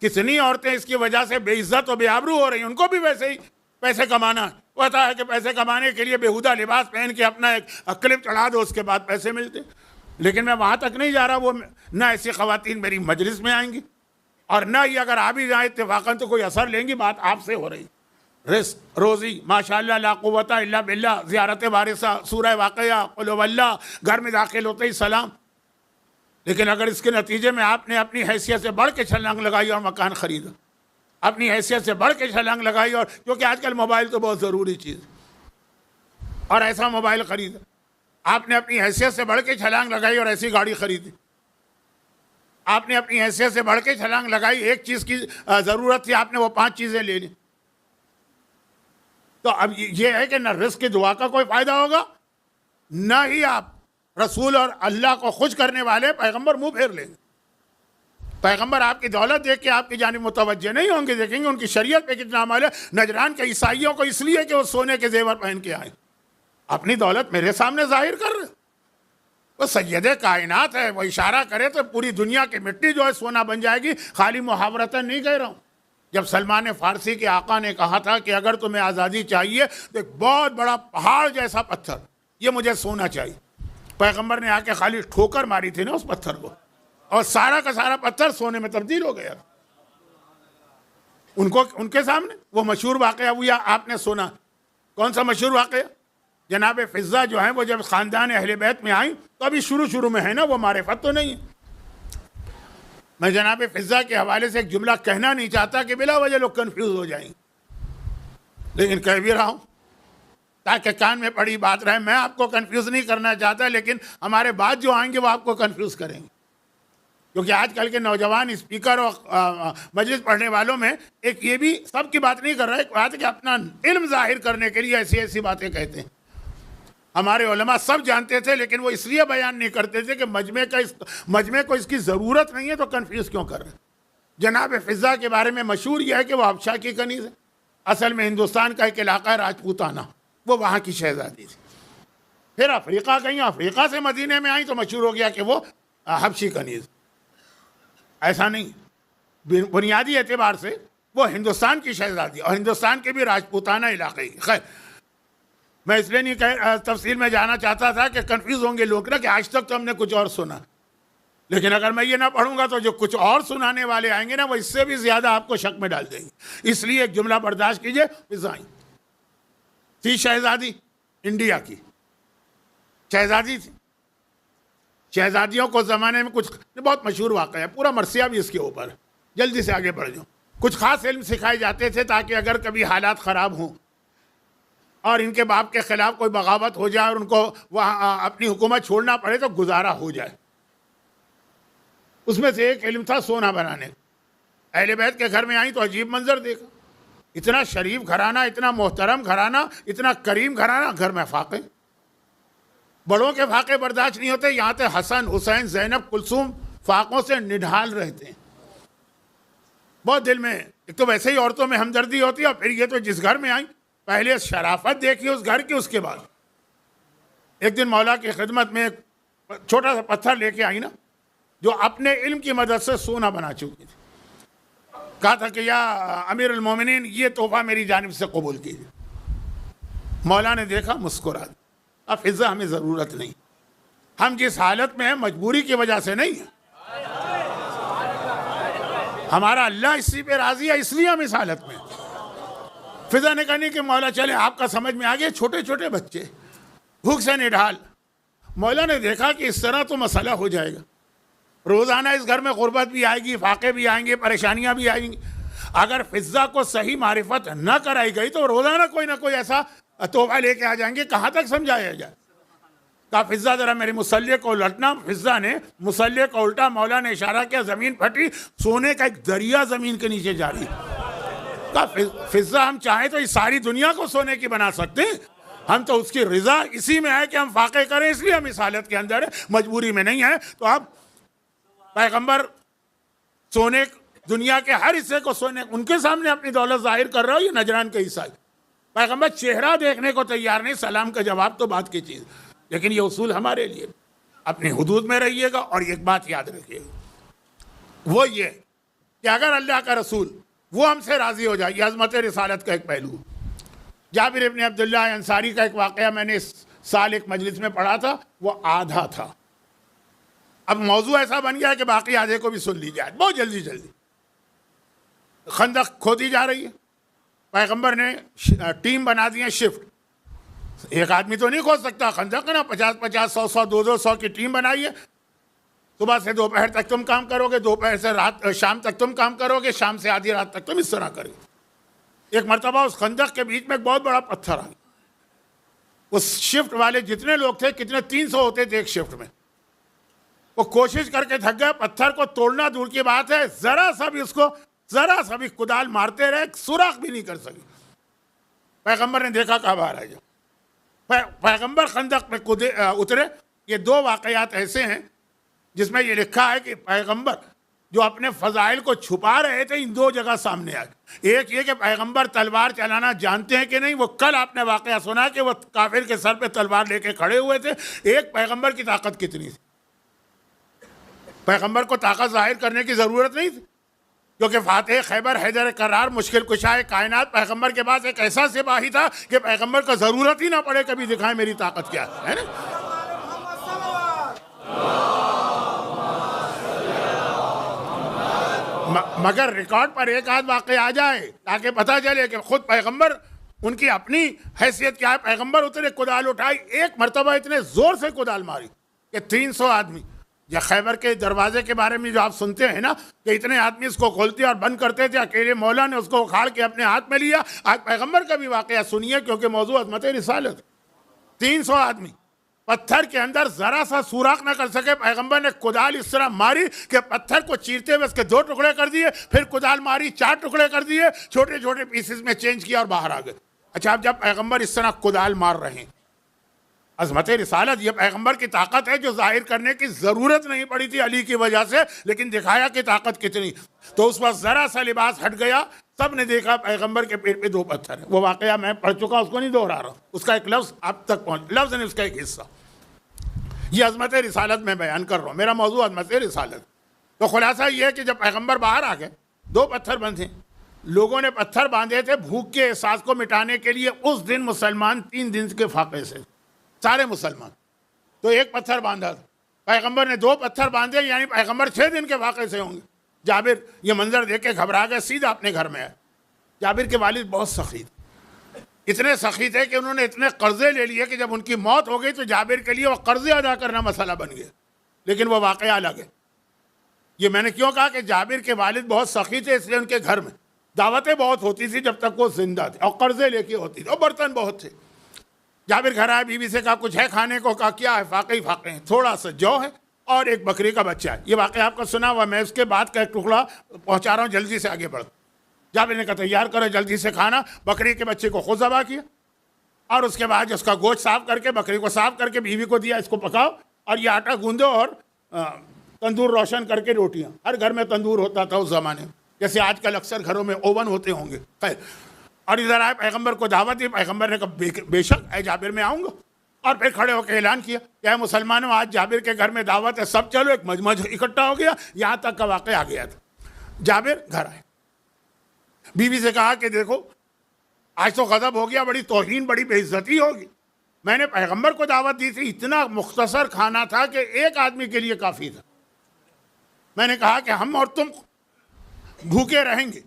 کتنی عورتیں اس کی وجہ سے بے عزت اور بے آبرو ہو رہی ہیں, ان کو بھی ویسے ہی پیسے کمانا پتا ہے کہ پیسے کمانے کے لیے بیہودہ لباس پہن کے اپنا ایک کلپ چڑھا دو, اس کے بعد پیسے ملتے. لیکن میں وہاں تک نہیں جا رہا, وہ نہ ایسی خواتین میری مجلس میں آئیں گی, اور نہ ہی اگر آ بھی جائیں اتفاقاً تو کوئی اثر لیں گی. بات آپ سے ہو رہی, رزق روزی ماشاءاللہ لا قوت الا باللہ, زیارت وارثہ, سورہ واقعہ, قل هو اللہ, گھر میں داخل ہوتے ہی سلام. لیکن اگر اس کے نتیجے میں آپ نے اپنی حیثیت سے بڑھ کے چھلانگ لگائی اور مکان خریدا, اپنی حیثیت سے بڑھ کے چھلانگ لگائی, اور کیونکہ آج کل موبائل تو بہت ضروری چیز, اور ایسا موبائل خریدا, آپ نے اپنی حیثیت سے بڑھ کے چھلانگ لگائی اور ایسی گاڑی خریدی, آپ نے اپنی حیثیت سے بڑھ کے چھلانگ لگائی, ایک چیز کی ضرورت تھی, آپ نے وہ 5 چیزیں لے لی. تو اب یہ ہے کہ نہ رزق کی دعا کا کوئی فائدہ ہوگا, نہ ہی آپ رسول اور اللہ کو خوش کرنے والے پیغمبر منہ پھیر لیں گے. پیغمبر آپ کی دولت دیکھ کے آپ کی جانب متوجہ نہیں ہوں گے, دیکھیں گے ان کی شریعت پہ کتنا عمل ہے. نجران کے عیسائیوں کو اس لیے کہ وہ سونے کے زیور پہن کے آئے, اپنی دولت میرے سامنے ظاہر کر رہے. وہ سید کائنات ہے, وہ اشارہ کرے تو پوری دنیا کی مٹی جو ہے سونا بن جائے گی. خالی محاورتاً نہیں کہہ رہا ہوں. جب سلمان فارسی کے آقا نے کہا تھا کہ اگر تمہیں آزادی چاہیے تو ایک بہت بڑا پہاڑ جیسا پتھر, یہ مجھے سونا چاہیے, پیغمبر نے آ کے خالی ٹھوکر ماری تھی نا اس پتھر کو, اور سارا کا سارا پتھر سونے میں تبدیل ہو گیا. ان کے سامنے وہ مشہور واقعہ ہوا, آپ نے سنا. کون سا مشہور واقعہ؟ جناب فضہ جو ہیں وہ جب خاندان اہل بیت میں آئیں تو ابھی شروع میں ہے نا, وہ معرفت تو نہیں ہے. میں جناب فضہ کے حوالے سے ایک جملہ کہنا نہیں چاہتا کہ بلا وجہ لوگ کنفیوز ہو جائیں, لیکن کہہ بھی رہا ہوں تاکہ کان میں پڑی بات رہے. میں آپ کو کنفیوز نہیں کرنا چاہتا, لیکن ہمارے بعد جو آئیں گے وہ آپ کو کنفیوز کریں گے. کیونکہ آج کل کے نوجوان اسپیکر اور مجلس پڑھنے والوں میں ایک یہ بھی سب کی بات نہیں کر رہا ہے, ایک بات ہے کہ اپنا علم ظاہر کرنے کے لیے ایسی ایسی باتیں کہتے ہیں. ہمارے علماء سب جانتے تھے, لیکن وہ اس لیے بیان نہیں کرتے تھے کہ مجمع کو اس کی ضرورت نہیں ہے, تو کنفیوز کیوں کر رہے ہیں. جناب فضہ کے بارے میں مشہور یہ ہے کہ وہ حبشہ کی کنیز ہے. اصل میں ہندوستان کا ایک علاقہ ہے راجپوتانہ, وہ وہاں کی شہزادی تھی. پھر افریقہ گئیں, افریقہ سے مدینے میں آئیں تو مشہور ہو گیا کہ وہ حبشی کنیز. ایسا نہیں, بنیادی اعتبار سے وہ ہندوستان کی شہزادی, اور ہندوستان کے بھی راجپوتانہ علاقے کی. خیر, میں اس لیے نہیں تفصیل میں جانا چاہتا تھا کہ کنفیوز ہوں گے لوگ نا کہ آج تک تو ہم نے کچھ اور سنا, لیکن اگر میں یہ نہ پڑھوں گا تو جو کچھ اور سنانے والے آئیں گے نا وہ اس سے بھی زیادہ آپ کو شک میں ڈال دیں گے. اس لیے ایک جملہ برداشت کیجئے. فضائیں تھی شہزادی, انڈیا کی شہزادی تھی. شہزادیوں کو زمانے میں کچھ بہت مشہور واقعہ ہے, پورا مرثیہ بھی اس کے اوپر. جلدی سے آگے بڑھ جاؤں. کچھ خاص علم سکھائے جاتے تھے تاکہ اگر کبھی حالات خراب ہوں اور ان کے باپ کے خلاف کوئی بغاوت ہو جائے اور ان کو وہاں اپنی حکومت چھوڑنا پڑے تو گزارا ہو جائے. اس میں سے ایک علم تھا سونا بنانے. اہل بیت کے گھر میں آئیں تو عجیب منظر دیکھا. اتنا شریف گھرانہ, اتنا محترم گھرانہ, اتنا کریم گھرانہ, گھر میں فاقے. بڑوں کے فاقے برداشت نہیں ہوتے، یہاں تک حسن، حسین، زینب، کلثوم فاقوں سے نڈھال رہتے ہیں. بہت دل میں ایک تو ویسے ہی عورتوں میں ہمدردی ہوتی ہے، اور پھر یہ تو جس گھر میں آئیں پہلے شرافت دیکھی اس گھر کی، اس کے بعد ایک دن مولا کی خدمت میں ایک چھوٹا سا پتھر لے کے آئی نا، جو اپنے علم کی مدد سے سونا بنا چکی تھی. کہا تھا کہ یا امیر المومنین یہ تحفہ میری جانب سے قبول کیجیے. مولا نے دیکھا، مسکرا دیا. اب فضا ہمیں ضرورت نہیں، ہم جس حالت میں ہیں مجبوری کی وجہ سے نہیں ہے، ہمارا اللہ اسی پہ راضی ہے، اس لیے ہم اس حالت میں ہیں. فضا نے کہا نہیں کہ مولا چلے آپ کا سمجھ میں آ گیا، چھوٹے چھوٹے بچے بھوک سے نڈھال. مولا نے دیکھا کہ اس طرح تو مسئلہ ہو جائے گا، روزانہ اس گھر میں غربت بھی آئے گی، فاقے بھی آئیں گے، پریشانیاں بھی آئیں گی. اگر فضا کو صحیح معرفت نہ کرائی گئی تو روزانہ کوئی نہ کوئی ایسا تحفہ لے کے آ جائیں گے، کہاں تک سمجھایا جائے. کہا فضا ذرا میری مصلی کو الٹنا. فضا نے مصلی کو الٹا، مولا نے اشارہ کیا، زمین پھٹی، سونے کا ایک دریا زمین کے نیچے جاری. کہا فضا ہم چاہیں تو اس ساری دنیا کو سونے کی بنا سکتے ہیں، ہم تو اس کی رضا اسی میں ہے کہ ہم فاقے کریں، اس لیے ہم اس حالت کے اندر ہیں، مجبوری میں نہیں ہیں. تو اب پیغمبر سونے دنیا کے ہر حصے کو سونے، ان کے سامنے اپنی دولت ظاہر کر رہا ہو، یہ نجران کا حصہ ہے. پیغمبر چہرہ دیکھنے کو تیار نہیں، سلام کا جواب تو بات کی چیز. لیکن یہ اصول ہمارے لیے، اپنی حدود میں رہیے گا. اور ایک بات یاد رکھیے گا، وہ یہ کہ اگر اللہ کا رسول وہ ہم سے راضی ہو جائے، یہ عظمت رسالت کا ایک پہلو. جابر ابن عبداللہ انصاری کا ایک واقعہ میں نے اس سال ایک مجلس میں پڑھا تھا، وہ آدھا تھا. اب موضوع ایسا بن گیا کہ باقی آدھے کو بھی سن لی جائے. بہت جلدی خندق کھودی جا رہی ہے، پیغمبر نے ٹیم بنا دی ہے شفٹ. ایک آدمی تو نہیں کھود سکتا خندق نا، 50-50 100-100 200 کی ٹیم بنائی ہے. صبح سے دوپہر تک تم کام کرو گے، دوپہر سے شام تک تم کام کرو گے، شام سے آدھی رات تک تم اس طرح کرو گے. ایک مرتبہ اس خندق کے بیچ میں ایک بہت بڑا پتھر آ گیا. اس شفٹ والے جتنے لوگ تھے، کتنے 300 ہوتے تھے ایک شفٹ میں، وہ کوشش کر کے تھک گئے. پتھر کو توڑنا دور کی بات ہے، ذرا سا بھی کدال مارتے رہے، سوراخ بھی نہیں کر سکے. پیغمبر نے دیکھا کہا باہر آ جاؤ. پیغمبر خندق میں اترے. یہ 2 واقعات ایسے ہیں جس میں یہ لکھا ہے کہ پیغمبر جو اپنے فضائل کو چھپا رہے تھے، ان 2 جگہ سامنے آئے. ایک یہ کہ پیغمبر تلوار چلانا جانتے ہیں کہ نہیں، وہ کل آپ نے واقعہ سنا کہ وہ کافر کے سر پہ تلوار لے کے کھڑے ہوئے تھے. ایک پیغمبر کی طاقت کتنی تھی، پیغمبر کو طاقت ظاہر کرنے کی ضرورت نہیں تھی، کیونکہ فاتح خیبر، حیدر کرار، مشکل کشائے کائنات پیغمبر کے پاس ایک ایسا سپاہی تھا کہ پیغمبر کو ضرورت ہی نہ پڑے کبھی دکھائیں میری طاقت کیا ہے نا. مگر ریکارڈ پر ایک آدھ واقعہ آ جائے تاکہ پتہ چلے کہ خود پیغمبر، ان کی اپنی حیثیت کیا ہے. پیغمبر اتنے کدال اٹھائی، ایک مرتبہ اتنے زور سے کدال ماری کہ 300 آدمی، یا خیبر کے دروازے کے بارے میں جو آپ سنتے ہیں نا کہ اتنے آدمی اس کو کھولتے اور بند کرتے تھے، اکیلے مولا نے اس کو اکھاڑ کے اپنے ہاتھ میں لیا. آج پیغمبر کا بھی واقعہ سنیے، کیونکہ موضوع عظمت رسالت. 300 آدمی پتھر کے اندر ذرا سا سوراخ نہ کر سکے. پیغمبر نے کدال اس طرح ماری کہ پتھر کو چیرتے ہوئے اس کے 2 ٹکڑے کر دیے، پھر کدال ماری 4 ٹکڑے کر دیے، چھوٹے چھوٹے پیسز میں چینج کیا اور باہر آ گئے. اچھا، اب جب پیغمبر اس طرح کدال مار رہے ہیں، عظمت رسالت یہ پیغمبر کی طاقت ہے جو ظاہر کرنے کی ضرورت نہیں پڑی تھی علی کی وجہ سے، لیکن دکھایا کہ طاقت کتنی. تو اس وقت ذرا سا لباس ہٹ گیا، سب نے دیکھا پیغمبر کے پیٹ پہ 2 پتھر ہیں. وہ واقعہ میں پڑھ چکا، اس کو نہیں دہرا رہا، اس کا ایک لفظ اب تک پہنچ، لفظ نہیں اس کا ایک حصہ. یہ عظمت رسالت میں بیان کر رہا ہوں، میرا موضوع عظمت رسالت. تو خلاصہ یہ ہے کہ جب پیغمبر باہر آ گئے، 2 پتھر بندھے، لوگوں نے پتھر باندھے تھے بھوک کے احساس کو مٹانے کے لیے. اس دن مسلمان 3 دن کے فاقے سے، سارے مسلمان. تو ایک پتھر باندھا تھا، پیغمبر نے 2 پتھر باندھے، یعنی پیغمبر 6 دن کے واقعے سے ہوں گے. جابر یہ منظر دیکھ کے گھبرا گئے، سیدھا اپنے گھر میں آئے. جابر کے والد بہت سخی تھے، اتنے سخی تھے کہ انہوں نے اتنے قرضے لے لیے کہ جب ان کی موت ہو گئی تو جابر کے لیے وہ قرضے ادا کرنا مسئلہ بن گیا. لیکن وہ واقعہ الگ ہے. یہ میں نے کیوں کہا کہ جابر کے والد بہت سخی تھے، اس لیے ان کے گھر میں دعوتیں بہت ہوتی تھی جب تک وہ زندہ تھے، اور قرضے لے کے ہوتی تھی، اور برتن بہت تھے. جابر گھر آئے، بیوی سے کہا کچھ ہے کھانے کو؟ کہا کیا ہے؟ فاقے ہیں، تھوڑا سا جو ہے اور ایک بکری کا بچہ ہے. یہ واقعہ آپ کو سنا ہوا، میں اس کے بعد کا ایک ٹکڑا پہنچا رہا ہوں، جلدی سے آگے بڑھ. جابر نے کہا تیار کرو جلدی سے کھانا. بکری کے بچے کو خود ذبح کیا، اور اس کے بعد اس کا گوشت صاف کر کے بکری کو صاف کر کے بیوی کو دیا اس کو پکاؤ اور یہ آٹا گوندو اور تندور روشن کر کے روٹیاں. ہر گھر میں تندور ہوتا تھا اس زمانے میں, جیسے آج کل اکثر گھروں میں اوون ہوتے ہوں گے. خیر, اور ادھر آئے پیغمبر کو دعوت دی. پیغمبر نے کہا بے شک اے جابر میں آؤں گا. اور پھر کھڑے ہو کے اعلان کیا کہ اے مسلمانوں آج جابر کے گھر میں دعوت ہے, سب چلو. ایک مجمع اکٹھا ہو گیا, یہاں تک کا واقعہ آ گیا تھا. جابر گھر آئے, بیوی سے کہا کہ دیکھو آج تو غضب ہو گیا, بڑی توہین بڑی بے عزتی ہوگی. میں نے پیغمبر کو دعوت دی تھی, اتنا مختصر کھانا تھا کہ ایک آدمی کے لیے کافی تھا. میں نے کہا کہ ہم اور تم بھوکے رہیں گے,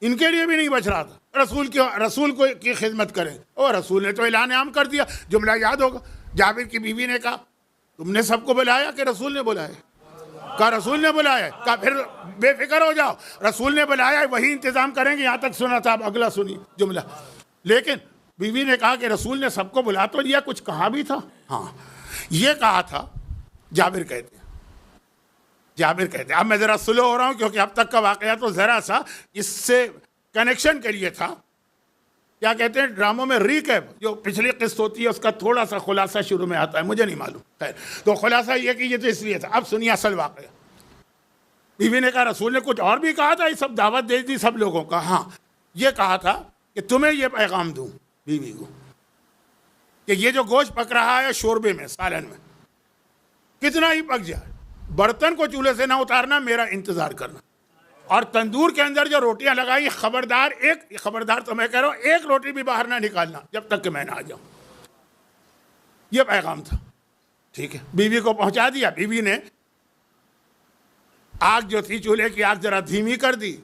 ان کے لیے بھی نہیں بچ رہا تھا. رسول کو کی خدمت کریں. اور رسول نے تو اعلان عام کر دیا, جملہ یاد ہوگا. جابر کی بیوی نے کہا تم نے سب کو بلایا کہ رسول نے بلایا؟ کہا رسول نے بلایا. کہا پھر بے فکر ہو جاؤ, رسول نے بلایا وہی انتظام کریں گے. یہاں تک سنا تھا, اب اگلا سنی جملہ. لیکن بیوی نے کہا کہ رسول نے سب کو بلا تو لیا, کچھ کہا بھی تھا؟ ہاں یہ کہا تھا. جابر کہتے ہیں اب میں ذرا سلو ہو رہا ہوں کیونکہ اب تک کا واقعہ تو ذرا سا اس سے کنیکشن کے لیے تھا. کیا کہتے ہیں ڈراموں میں ریکیپ, جو پچھلی قسط ہوتی ہے اس کا تھوڑا سا خلاصہ شروع میں آتا ہے, مجھے نہیں معلوم. خیر, تو خلاصہ یہ کہ یہ تو اس لیے تھا. اب سنیے اصل واقعہ. بیوی نے کہا رسول نے کچھ اور بھی کہا تھا, یہ سب دعوت دے دی سب لوگوں کا؟ ہاں یہ کہا تھا کہ تمہیں یہ پیغام دوں بیوی کو کہ یہ جو گوشت پک رہا ہے شوربے میں, سالن میں, کتنا ہی پک جائے, برتن کو چولہے سے نہ اتارنا, میرا انتظار کرنا. اور تندور کے اندر جو روٹیاں لگائی, خبردار تو میں کہہ رہا ہوں, ایک روٹی بھی باہر نہ نکالنا جب تک کہ میں نہ آ جاؤں. یہ پیغام تھا. ٹھیک ہے, بیوی کو پہنچا دیا. بیوی نے آگ جو تھی چولہے کی آگ ذرا دھیمی کر دی.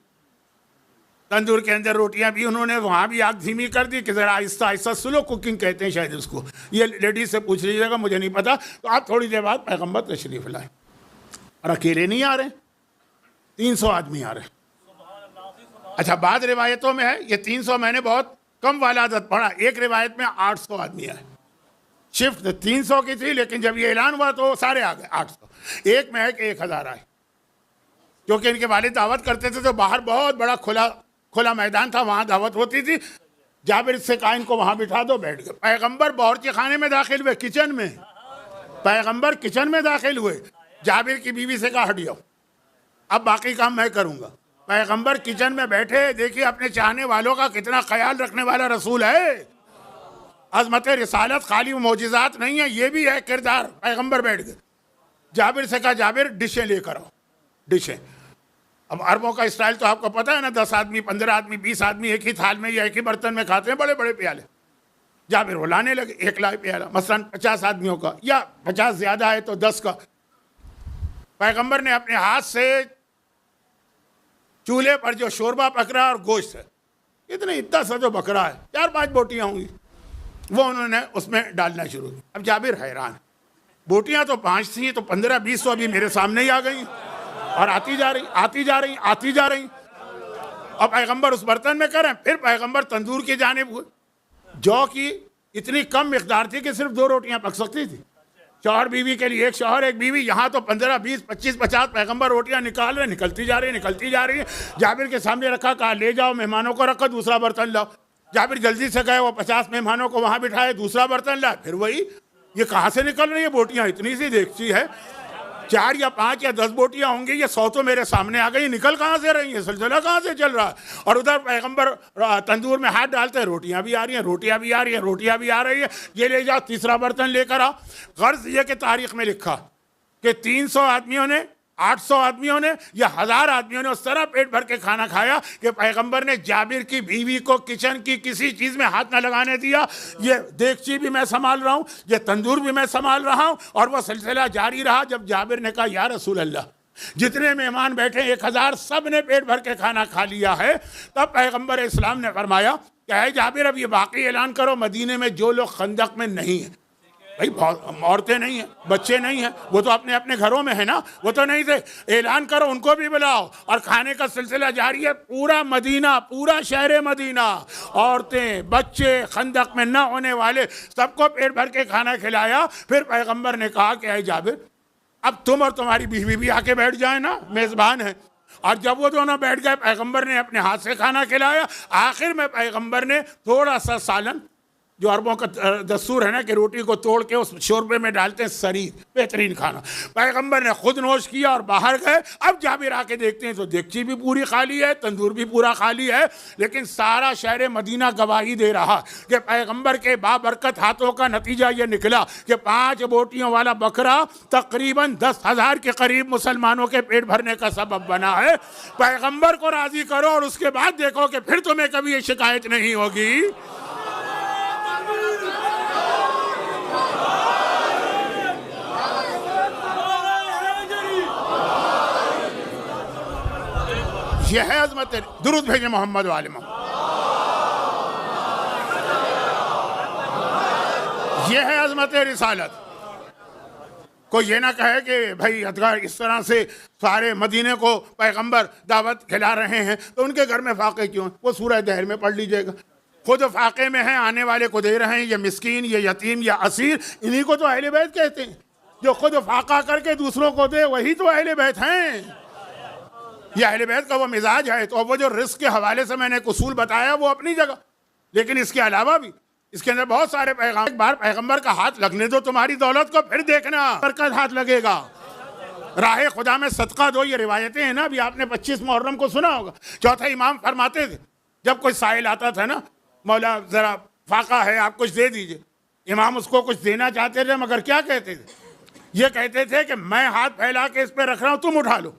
تندور کے اندر روٹیاں بھی انہوں نے وہاں بھی آگ دھیمی کر دی کہ ذرا آہستہ آہستہ سلو کوکنگ کہتے ہیں شاید اس کو. یہ لیڈیز سے پوچھ لیجیے گا, مجھے نہیں پتا. تو آپ تھوڑی دیر بعد پیغمبر تشریف لائے, اور اکیلے نہیں آ رہے, 300 آدمی آ رہے. اچھا, بعض روایتوں میں ہے یہ 300, میں نے بہت کم والا عدد پڑھا. ایک روایت میں 800 آدمی آئے. شفٹ 300 کی تھی, لیکن جب یہ اعلان ہوا تو سارے آ گئے 800. ایک میں ہے کہ 1000 آئے, کیونکہ ان کے والد دعوت کرتے تھے تو باہر بہت بڑا کھلا میدان تھا, وہاں دعوت ہوتی تھی. جابر سے کہا ان کو وہاں بٹھا دو, بیٹھ گئے. پیغمبر باورچی خانے میں داخل ہوئے, کچن میں. پیغمبر کچن میں داخل ہوئے. جابر کی بیوی سے کہا ہٹ جاؤ, اب باقی کام میں کروں گا. پیغمبر کچن میں بیٹھے, دیکھیے اپنے چاہنے والوں کا کتنا خیال رکھنے والا رسول ہے. عظمت رسالت خالی معجزات نہیں ہے, یہ بھی ہے کردار. پیغمبر بیٹھ گئے. جابر سے کہا جابر ڈشیں لے کر آؤ. ڈشیں, اب عربوں کا اسٹائل تو آپ کو پتہ ہے نا, 10 آدمی 15 آدمی 20 آدمی ایک ہی تھال میں یا ایک ہی برتن میں کھاتے ہیں, بڑے بڑے پیالے. جابر وہ لانے لگے, 1 لائے پیالہ, مثلاً 50 آدمیوں کا, یا 50 زیادہ ہے تو 10 کا. پیغمبر نے اپنے ہاتھ سے چولہے پر جو شوربہ پک رہا اور گوشت ہے, اتنا سا جو بکرا ہے, 4-5 بوٹیاں ہوں گی, وہ انہوں نے اس میں ڈالنا شروع کی. اب جابر حیران, بوٹیاں تو 5 تھیں, تو 15-20 ابھی میرے سامنے ہی آ گئی اور آتی جا رہی. اور پیغمبر اس برتن میں کریں. پھر پیغمبر تندور کی جانب ہوئے. جو کی اتنی کم مقدار تھی کہ صرف 2 روٹیاں پک سکتی تھی. شوہر بیوی کے لیے, ایک شوہر ایک بیوی. یہاں تو 15 20 25 50 پیغمبر روٹیاں نکال رہے, نکلتی جا رہی ہیں. جابر کے سامنے رکھا, کہا لے جاؤ مہمانوں کو رکھو, دوسرا برتن لاؤ. جابر جلدی سے گئے, وہ 50 مہمانوں کو وہاں بٹھائے, دوسرا برتن لائے. پھر وہی, یہ کہاں سے نکل رہی ہے بوٹیاں, اتنی سی دیکھتی ہے, 4 یا 5 یا 10 بوٹیاں ہوں گی, یہ 100 تو میرے سامنے آ گئی, نکل کہاں سے رہی ہیں, سلسلہ کہاں سے چل رہا ہے. اور ادھر پیغمبر تندور میں ہاتھ ڈالتے ہیں, روٹیاں بھی آ رہی ہیں. یہ لے جاؤ, تیسرا برتن لے کر آؤ. غرض یہ کہ تاریخ میں لکھا کہ 300 آدمیوں نے, 800 آدمیوں نے یا 1000 آدمیوں نے اس طرح پیٹ بھر کے کھانا کھایا کہ پیغمبر نے جابر کی بیوی کو کچن کی کسی چیز میں ہاتھ نہ لگانے دیا. یہ دیگچی بھی میں سنبھال رہا ہوں, یہ تندور بھی میں سنبھال رہا ہوں. اور وہ سلسلہ جاری رہا. جب جابر نے کہا یا رسول اللہ, جتنے مہمان بیٹھے 1000 سب نے پیٹ بھر کے کھانا کھا لیا ہے, تب پیغمبر اسلام نے فرمایا کہ اے جابر, اب یہ باقی اعلان کرو, مدینے میں جو لوگ خندق میں نہیں ہیں, بھائی عورتیں نہیں ہیں, بچے نہیں ہیں, وہ تو اپنے اپنے گھروں میں ہیں نا, وہ تو نہیں تھے, اعلان کرو ان کو بھی بلاؤ. اور کھانے کا سلسلہ جاری ہے. پورا مدینہ, پورا شہر مدینہ, عورتیں بچے, خندق میں نہ ہونے والے, سب کو پیٹ بھر کے کھانا کھلایا. پھر پیغمبر نے کہا کہ اے جابر, اب تم اور تمہاری بیوی بھی آ کے بیٹھ جائیں نا, میزبان ہیں. اور جب وہ دونوں بیٹھ گئے, پیغمبر نے اپنے ہاتھ سے کھانا کھلایا. آخر میں پیغمبر نے تھوڑا سا سالن جو عربوں کا دستور ہے نا کہ روٹی کو توڑ کے اس شوربے میں ڈالتے ہیں سرید، بہترین کھانا. پیغمبر نے خود نوش کیا اور باہر گئے. اب جابر آ کے دیکھتے ہیں تو دیگچی بھی پوری خالی ہے، تندور بھی پورا خالی ہے، لیکن سارا شہر مدینہ گواہی دے رہا کہ پیغمبر کے بابرکت ہاتھوں کا نتیجہ یہ نکلا کہ 5 بوٹیوں والا بکرا تقریباً 10,000 کے قریب مسلمانوں کے پیٹ بھرنے کا سبب بنا ہے. پیغمبر کو راضی کرو اور اس کے بعد دیکھو کہ پھر تمہیں کبھی یہ شکایت نہیں ہوگی. یہ ہے عظمت. درود بھیجیں محمد و آل محمد. یہ ہے عظمت رسالت. کوئی یہ نہ کہے کہ بھائی ادگار اس طرح سے سارے مدینے کو پیغمبر دعوت کھلا رہے ہیں تو ان کے گھر میں فاقے کیوں ہیں؟ وہ سورہ دہر میں پڑھ لیجئے گا. خود فاقے میں ہیں، آنے والے کو دے رہے ہیں. یہ مسکین، یہ یتیم، یہ اسیر، انہی کو تو اہل بیت کہتے ہیں. جو خود فاقہ کر کے دوسروں کو دے وہی تو اہل بیت ہیں. یہ اہل بیت کا وہ مزاج ہے. تو وہ جو رزق کے حوالے سے میں نے ایک اصول بتایا وہ اپنی جگہ، لیکن اس کے علاوہ بھی اس کے اندر بہت سارے پیغام. ایک بار پیغمبر کا ہاتھ لگنے دو تمہاری دولت کو، پھر دیکھنا برکت ہاتھ لگے گا. راہ خدا میں صدقہ دو، یہ روایتیں ہیں نا. ابھی آپ نے 25 محرم کو سنا ہوگا. چوتھا امام فرماتے تھے جب کوئی سائل آتا تھا نا، مولا ذرا فاقہ ہے آپ کچھ دے دیجئے. امام اس کو کچھ دینا چاہتے تھے مگر کیا کہتے تھے؟ یہ کہتے تھے کہ میں ہاتھ پھیلا کے اس پہ رکھ رہا ہوں، تم اٹھا لو.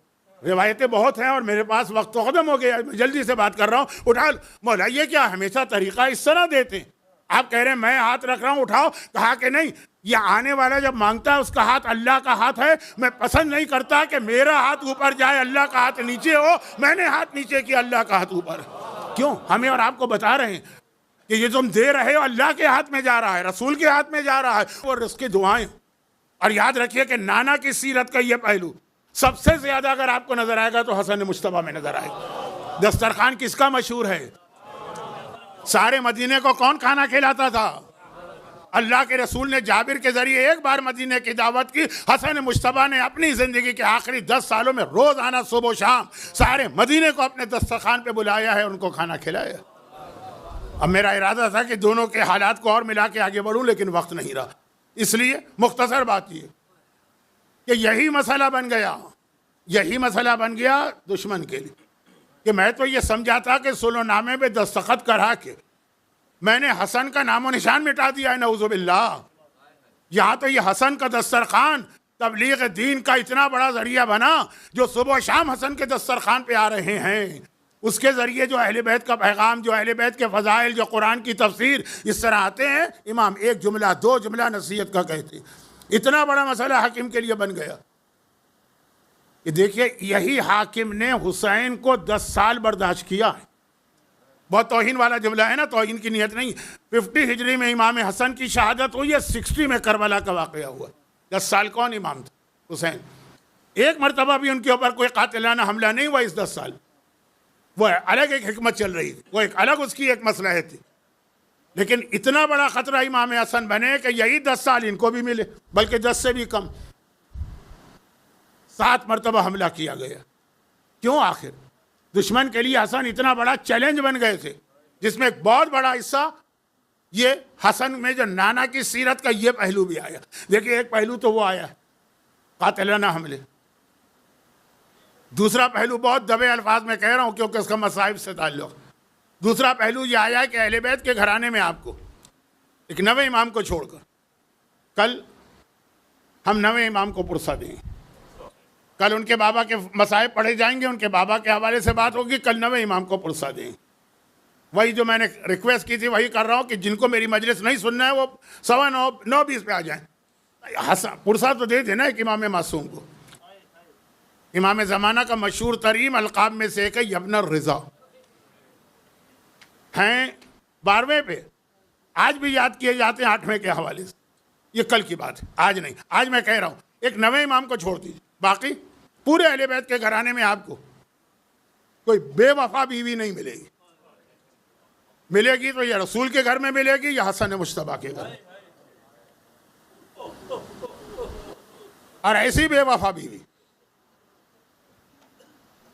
روایتیں بہت ہیں اور میرے پاس وقت تو ختم ہو گیا، میں جلدی سے بات کر رہا ہوں. اٹھا لو. مولا یہ کیا ہمیشہ طریقہ اس طرح دیتے ہیں؟ آپ کہہ رہے ہیں میں ہاتھ رکھ رہا ہوں اٹھاؤ. کہا کہ نہیں، یہ آنے والا جب مانگتا ہے اس کا ہاتھ اللہ کا ہاتھ ہے. میں پسند نہیں کرتا کہ میرا ہاتھ اوپر جائے اللہ کا ہاتھ نیچے ہو. میں نے ہاتھ نیچے کیا، اللہ کا ہاتھ اوپر. کیوں؟ ہمیں اور آپ کو بتا رہے ہیں کہ یہ تم دے رہے ہو اللہ کے ہاتھ میں جا رہا ہے، رسول کے ہاتھ میں جا رہا ہے. وہ رزق کی دعائیں. اور یاد رکھیے کہ نانا کی سیرت کا یہ پہلو سب سے زیادہ اگر آپ کو نظر آئے گا تو حسن مجتبیٰ میں نظر آئے گا. دسترخوان کس کا مشہور ہے؟ سارے مدینے کو کون کھانا کھلاتا تھا؟ اللہ کے رسول نے جابر کے ذریعے ایک بار مدینے کی دعوت کی. حسن مجتبیٰ نے اپنی زندگی کے آخری 10 سالوں میں روزانہ صبح و شام سارے مدینے کو اپنے دسترخوان پہ بلایا ہے، ان کو کھانا کھلایا. اب میرا ارادہ تھا کہ دونوں کے حالات کو اور ملا کے آگے بڑھوں، لیکن وقت نہیں رہا. اس لیے مختصر بات یہ کہ یہی مسئلہ بن گیا دشمن کے لیے کہ میں تو یہ سمجھا تھا کہ سلو نامے پہ دستخط کرا کے میں نے حسن کا نام و نشان مٹا دیا ہے. نعوذ باللہ. یہاں تو یہ حسن کا دسترخوان تبلیغ دین کا اتنا بڑا ذریعہ بنا. جو صبح و شام حسن کے دسترخوان پہ آ رہے ہیں، اس کے ذریعے جو اہل بیت کا پیغام، جو اہل بیت کے فضائل، جو قرآن کی تفسیر اس طرح آتے ہیں. امام ایک جملہ 2 جملہ نصیحت کا کہتے ہیں. اتنا بڑا مسئلہ حاکم کے لیے بن گیا کہ دیکھیے یہی حاکم نے حسین کو 10 سال برداشت کیا ہے. بہت توہین والا جملہ ہے نا، توہین کی نیت نہیں. 50 ہجری میں امام حسن کی شہادت ہوئی ہے، 60 میں کربلا کا واقعہ ہوا. 10 سال کون امام تھا؟ حسین. ایک مرتبہ بھی ان کے اوپر کوئی قاتلانہ حملہ نہیں ہوا اس 10 سال. وہ الگ ایک حکمت چل رہی تھی، وہ ایک الگ اس کی ایک مصلحت تھی. لیکن اتنا بڑا خطرہ امام حسن بنے کہ یہی 10 سال ان کو بھی ملے، بلکہ 10 سے بھی کم. 7 مرتبہ حملہ کیا گیا. کیوں؟ آخر دشمن کے لیے حسن اتنا بڑا چیلنج بن گئے تھے، جس میں ایک بہت بڑا حصہ یہ حسن میں جو نانا کی سیرت کا یہ پہلو بھی آیا. دیکھیے ایک پہلو تو وہ آیا قاتلانہ حملے. دوسرا پہلو بہت دبے الفاظ میں کہہ رہا ہوں کیونکہ اس کا مصائب سے تعلق. دوسرا پہلو یہ آیا کہ اہل بیت کے گھرانے میں آپ کو ایک نوے امام کو چھوڑ کر، کل ہم نوے امام کو پرسہ دیں. کل ان کے بابا کے مصائب پڑھے جائیں گے، ان کے بابا کے حوالے سے بات ہوگی. کل نوے امام کو پرسہ دیں. وہی جو میں نے ریکویسٹ کی تھی وہی کر رہا ہوں کہ جن کو میری مجلس نہیں سننا ہے وہ 9:15 9:20 پہ آ جائیں. پرسہ تو دے دیں نا ایک امام معصوم کو. امام زمانہ کا مشہور ترین القاب میں سے ایک ہے ابن الرضا. ہیں 12ویں پہ، آج بھی یاد کیے جاتے ہیں 8ویں کے حوالے سے. یہ کل کی بات ہے، آج نہیں. آج میں کہہ رہا ہوں ایک نوے امام کو چھوڑ دیجیے، باقی پورے اہل بیت کے گھرانے میں آپ کو کوئی بے وفا بیوی نہیں ملے گی. ملے گی تو یہ رسول کے گھر میں ملے گی یا حسن مجتبیٰ کے گھر میں. اور ایسی بے وفا بیوی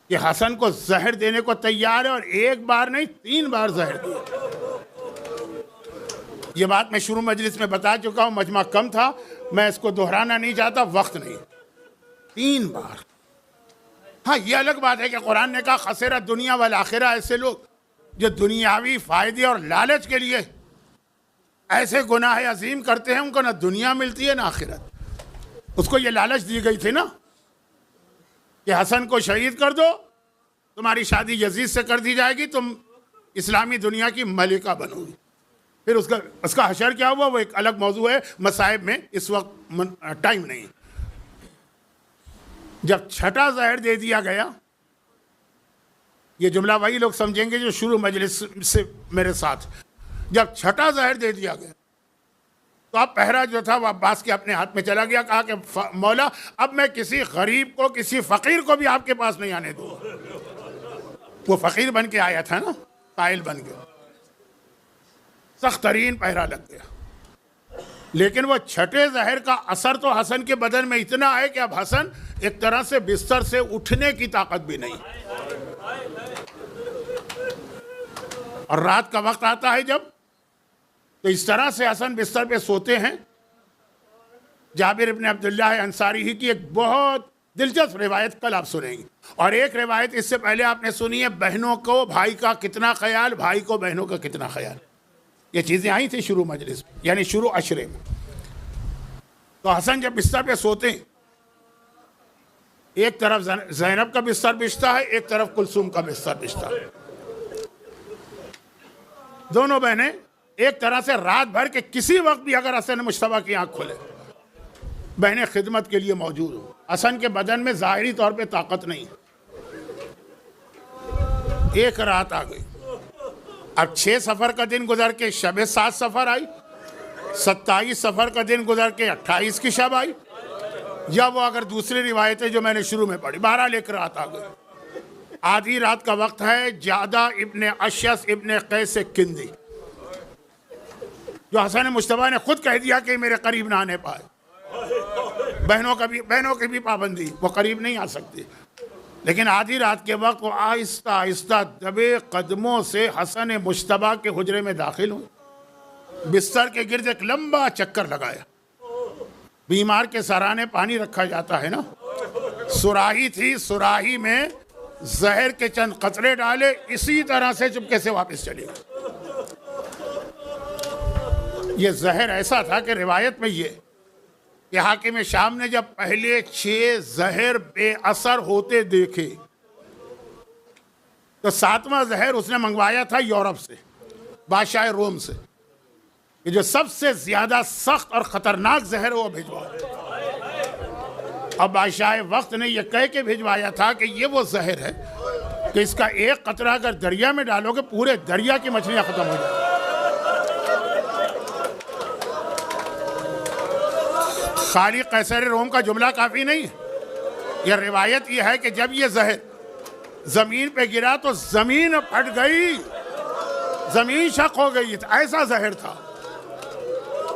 کہ حسن کو زہر دینے کو تیار ہے، اور ایک بار نہیں 3 بار زہر دیا. یہ بات میں شروع مجلس میں بتا چکا ہوں، مجمع کم تھا، میں اس کو دہرانا نہیں چاہتا، وقت نہیں. 3 بار. ہاں یہ الگ بات ہے کہ قرآن نے کہا خسرت دنیا والآخرہ. ایسے لوگ جو دنیاوی فائدے اور لالچ کے لیے ایسے گناہ عظیم کرتے ہیں، ان کو نہ دنیا ملتی ہے نہ آخرت. اس کو یہ لالچ دی گئی تھی نا کہ حسن کو شہید کر دو، تمہاری شادی یزید سے کر دی جائے گی، تم اسلامی دنیا کی ملکہ بنو گی. پھر اس کا حشر کیا ہوا وہ ایک الگ موضوع ہے، مصائب میں اس وقت ٹائم نہیں. جب چھٹا زہر دے دیا گیا، یہ جملہ وہی لوگ سمجھیں گے جو شروع مجلس سے میرے ساتھ، جب چھٹا زہر دے دیا گیا تو اب پہرا جو تھا وہ عباس کے اپنے ہاتھ میں چلا گیا. کہا کہ مولا اب میں کسی غریب کو، کسی فقیر کو بھی آپ کے پاس نہیں آنے دوں. وہ فقیر بن کے آیا تھا نا، قائل بن گیا، سخت ترین پہرا لگ گیا. لیکن وہ چھٹے زہر کا اثر تو حسن کے بدن میں اتنا ہے کہ اب حسن ایک طرح سے بستر سے اٹھنے کی طاقت بھی نہیں. اور رات کا وقت آتا ہے جب، تو اس طرح سے حسن بستر پہ سوتے ہیں. جابر ابن عبداللہ انصاری ہی کی ایک بہت دلچسپ روایت کل آپ سنیں گے. اور ایک روایت اس سے پہلے آپ نے سنی ہے، بہنوں کو بھائی کا کتنا خیال، بھائی کو بہنوں کا کتنا خیال. یہ چیزیں آئی تھی شروع مجلس میں، یعنی شروع عشرے میں. تو حسن جب بستر پہ سوتے ہیں، ایک طرف زینب کا بستر بچھتا ہے، ایک طرف کلثوم کا بستر بچھتا ہے. دونوں بہنیں ایک طرح سے رات بھر کے کسی وقت بھی اگر حسن مجتبیٰ کی آنکھ کھلے، بہنیں خدمت کے لیے موجود ہوں. حسن کے بدن میں ظاہری طور پہ طاقت نہیں. ایک رات آ گئی. اب 6 سفر کا دن گزر کے شب 7 سفر آئی، 27 سفر کا دن گزر کے 28 کی شب آئی، یا وہ اگر دوسری روایتیں جو میں نے شروع میں پڑھی، 12 ایک رات آ گئی. آدھی رات کا وقت ہے. جعدہ ابن اشعث ابن قیس کندی، جو حسن مجتبیٰ نے خود کہہ دیا کہ میرے قریب نہ آنے پائے. بہنوں کی بھی پابندی، وہ قریب نہیں آ سکتی. لیکن آدھی رات کے وقت وہ آہستہ آہستہ دبے قدموں سے حسن مجتبیٰ کے حجرے میں داخل ہوئے. بستر کے گرد ایک لمبا چکر لگایا. بیمار کے سرانے پانی رکھا جاتا ہے نا، سراہی تھی، سراہی میں زہر کے چند قطرے ڈالے، اسی طرح سے چپکے سے واپس چلے گئے. یہ زہر ایسا تھا کہ روایت میں یہ کہ حاکم شام نے جب پہلے 6 زہر بے اثر ہوتے دیکھے تو 7واں زہر اس نے منگوایا تھا یورپ سے، بادشاہ روم سے، کہ جو سب سے زیادہ سخت اور خطرناک زہر وہ بھجوایا. اب بادشاہ وقت نے یہ کہہ کے بھجوایا تھا کہ یہ وہ زہر ہے کہ اس کا ایک قطرہ اگر دریا میں ڈالو گے پورے دریا کی مچھلیاں ختم ہو جائیں. خالی قیصر روم کا جملہ کافی نہیں ہے. یہ روایت یہ ہے کہ جب یہ زہر زمین پہ گرا تو زمین پھٹ گئی، زمین شق ہو گئی. ایسا زہر تھا.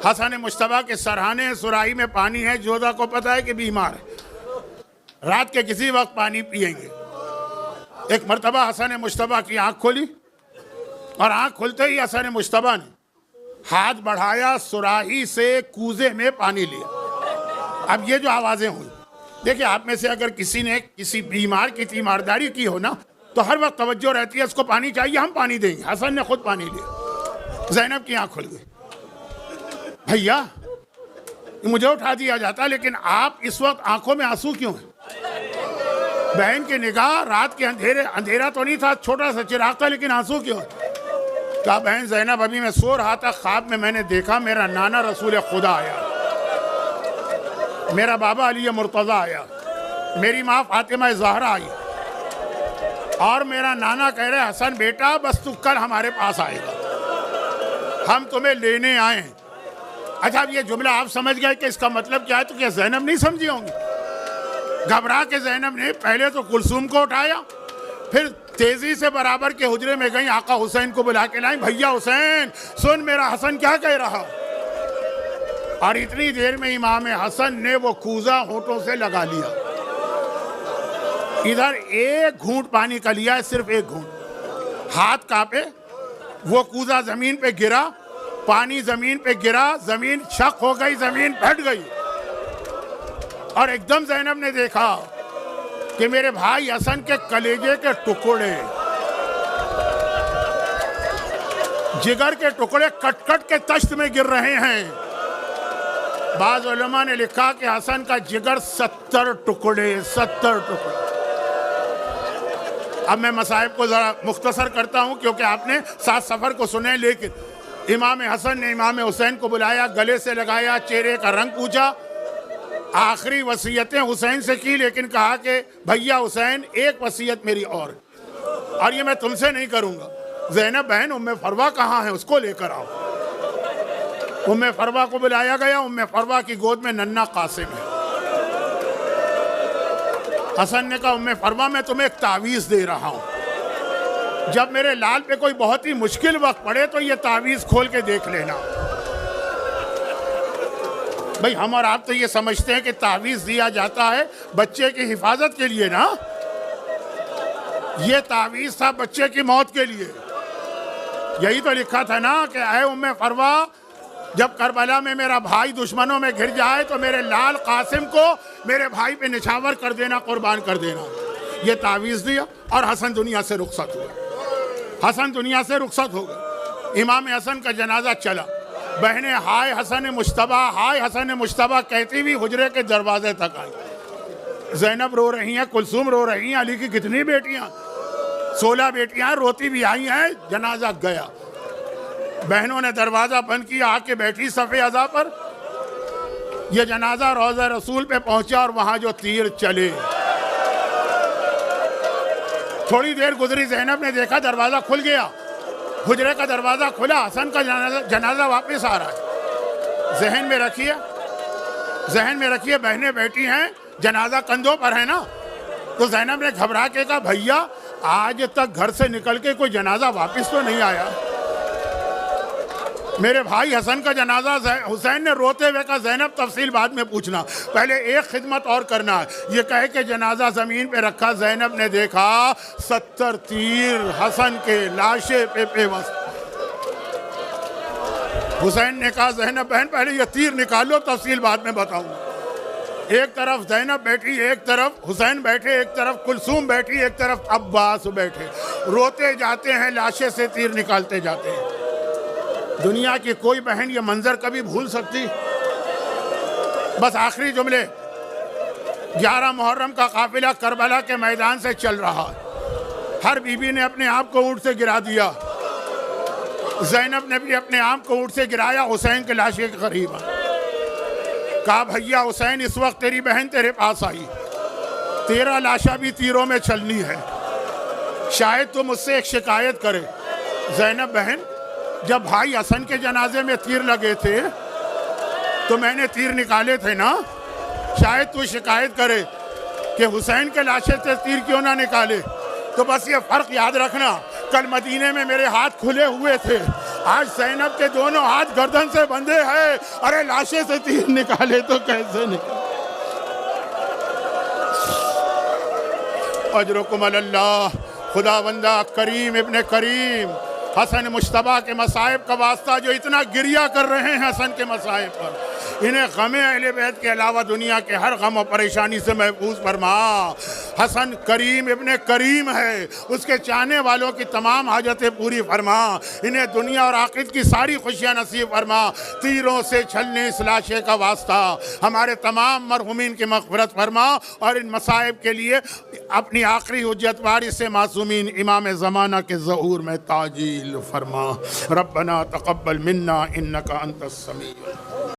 حسن مجتبیٰ کے سرہانے سراہی میں پانی ہے. جوزہ کو پتا ہے کہ بیمار ہے، رات کے کسی وقت پانی پئیں گے. ایک مرتبہ حسن مجتبیٰ کی آنکھ کھلی، اور آنکھ کھلتے ہی حسن مجتبیٰ نے ہاتھ بڑھایا، سراہی سے کوزے میں پانی لیا. اب یہ جو آوازیں ہوئی، دیکھیں آپ میں سے اگر کسی نے کسی بیمار کی تیمارداری کی ہو نا تو ہر وقت توجہ رہتی ہے اس کو پانی چاہیے، ہم پانی دیں گے. حسن نے خود پانی لیا. زینب کی آنکھ کھل گئی. بھیا مجھے اٹھا دیا جاتا، لیکن آپ اس وقت آنکھوں میں آنسو کیوں ہیں؟ بہن کی نگاہ، رات کے اندھیرا تو نہیں تھا، چھوٹا سا چراغ تھا، لیکن آنسو کیوں ہیں؟ کہا بہن زینب ابھی میں سو رہا تھا، خواب میں نے دیکھا میرا نانا رسول خدا آیا، میرا بابا علی مرتضیٰ آیا، میری ماں فاطمہ زہرا آئی، اور میرا نانا کہہ رہے حسن بیٹا بس تو کل ہمارے پاس آئے گا، ہم تمہیں لینے آئے ہیں. اچھا اب یہ جملہ آپ سمجھ گئے کہ اس کا مطلب کیا ہے؟ تو کیا زینب نہیں سمجھی ہوں گی؟ گھبرا کے زینب نے پہلے تو کلثوم کو اٹھایا، پھر تیزی سے برابر کے حجرے میں گئیں، آقا حسین کو بلا کے لائیں، بھیا حسین سن میرا حسن کیا کہہ رہا. اور اتنی دیر میں امام حسن نے وہ کوزہ ہونٹوں سے لگا لیا. ادھر ایک گھونٹ پانی کا لیا ہے، صرف ایک گھونٹ، ہاتھ کانپے، وہ کوزہ زمین پہ گرا پانی زمین پہ گرا، زمین شق ہو گئی، زمین پھٹ گئی، اور ایک دم زینب نے دیکھا کہ میرے بھائی حسن کے کلیجے کے ٹکڑے، جگر کے ٹکڑے کٹ کٹ کے تشت میں گر رہے ہیں۔ بعض علماء نے لکھا کہ حسن کا جگر 70 ٹکڑے۔ اب میں مصائب کو ذرا مختصر کرتا ہوں کیونکہ آپ نے 7 سفر کو سنے، لیکن امام حسن نے امام حسین کو بلایا، گلے سے لگایا، چہرے کا رنگ پوچھا، آخری وصیتیں حسین سے کی، لیکن کہا کہ بھیا حسین ایک وصیت میری اور یہ میں تم سے نہیں کروں گا، زینب بہن ام فروہ کہاں ہے، اس کو لے کر آؤ۔ ام فروہ کو بلایا گیا، ام فروہ کی گود میں ننھا قاسم ہے۔ حسن نے کہا ام فروہ میں تمہیں ایک تعویذ دے رہا ہوں، جب میرے لال پہ کوئی بہت ہی مشکل وقت پڑے تو یہ تعویذ کھول کے دیکھ لینا۔ بھئی ہم اور آپ تو یہ سمجھتے ہیں کہ تعویذ دیا جاتا ہے بچے کی حفاظت کے لیے نا، یہ تعویذ تھا بچے کی موت کے لیے۔ یہی تو لکھا تھا نا کہ اے ام فروہ، جب کربلا میں میرا بھائی دشمنوں میں گھر جائے تو میرے لال قاسم کو میرے بھائی پہ نچھاور کر دینا، قربان کر دینا۔ یہ تعویذ دیا اور حسن دنیا سے رخصت ہوا۔ حسن دنیا سے رخصت ہو گئے، امام حسن کا جنازہ چلا، بہنیں ہائے حسن مجتبیٰ، ہائے حسن مجتبیٰ کہتی ہوئی حجرے کے دروازے تک آئی۔ زینب رو رہی ہیں، کلثوم رو رہی ہیں، علی کی کتنی بیٹیاں، 16 بیٹیاں روتی بھی آئی ہیں۔ جنازہ گیا، بہنوں نے دروازہ بند کیا، آ کے بیٹھی صف عزا پر۔ یہ جنازہ روضہ رسول پہ پہنچا اور وہاں جو تیر چلے، تھوڑی دیر گزری، زینب نے دیکھا دروازہ کھل گیا، حجرے کا دروازہ کھلا، حسن کا جنازہ واپس آ رہا ہے۔ ذہن میں رکھیے بہنیں بیٹھی ہیں، جنازہ کندھوں پر ہے نا، تو زینب نے گھبرا کے کہا بھیا آج تک گھر سے نکل کے کوئی جنازہ واپس تو نہیں آیا، میرے بھائی حسن کا جنازہ۔ حسین نے روتے ہوئے کہا زینب تفصیل بعد میں پوچھنا، پہلے ایک خدمت اور کرنا ہے۔ یہ کہے کہ جنازہ زمین پہ رکھا، زینب نے دیکھا 70 تیر حسن کے لاشے پہ پیوست۔ حسین نے کہا زینب بہن پہلے یہ تیر نکالو، تفصیل بعد میں بتاؤں۔ ایک طرف زینب بیٹھی، ایک طرف حسین بیٹھے، ایک طرف کلثوم بیٹھی، ایک طرف عباس بیٹھے، روتے جاتے ہیں، لاشے سے تیر نکالتے جاتے ہیں۔ دنیا کی کوئی بہن یہ منظر کبھی بھول سکتی؟ بس آخری جملے، 11 محرم کا قافلہ کربلا کے میدان سے چل رہا ہے، ہر بیوی نے اپنے آپ کو اونٹ سے گرا دیا، زینب نے بھی اپنے آپ کو اونٹ سے گرایا، حسین کے لاشے کے قریب کہا بھیا حسین اس وقت تیری بہن تیرے پاس آئی، تیرا لاشا بھی تیروں میں چلنی ہے، شاید تو مجھ سے ایک شکایت کرے۔ زینب بہن جب بھائی حسن کے جنازے میں تیر لگے تھے تو میں نے تیر نکالے تھے نا، شاید تو شکایت کرے کہ حسین کے لاشے سے تیر کیوں نہ نکالے۔ تو بس یہ فرق یاد رکھنا، کل مدینے میں میرے ہاتھ کھلے ہوئے تھے، آج زینب کے دونوں ہاتھ گردن سے بندھے ہیں، ارے لاشے سے تیر نکالے تو کیسے نکالے۔ اجرکم اللہ، خدا بندہ کریم ابن کریم حسن مجتبیٰ کے مصائب کا واسطہ جو اتنا گریہ کر رہے ہیں حسن کے مصائب پر، انہیں غم اہل بیت کے علاوہ دنیا کے ہر غم و پریشانی سے محفوظ فرما۔ حسن کریم ابن کریم ہے، اس کے چاہنے والوں کی تمام حاجتیں پوری فرما، انہیں دنیا اور آخرت کی ساری خوشیاں نصیب فرما۔ تیروں سے چھلنے اس لاشے کا واسطہ ہمارے تمام مرحومین کی مغفرت فرما، اور ان مصائب کے لیے اپنی آخری حجت وارث سے معصومین امام زمانہ کے ظہور میں تعجیل فرما۔ ربنا تقبل منا انک انت السمیع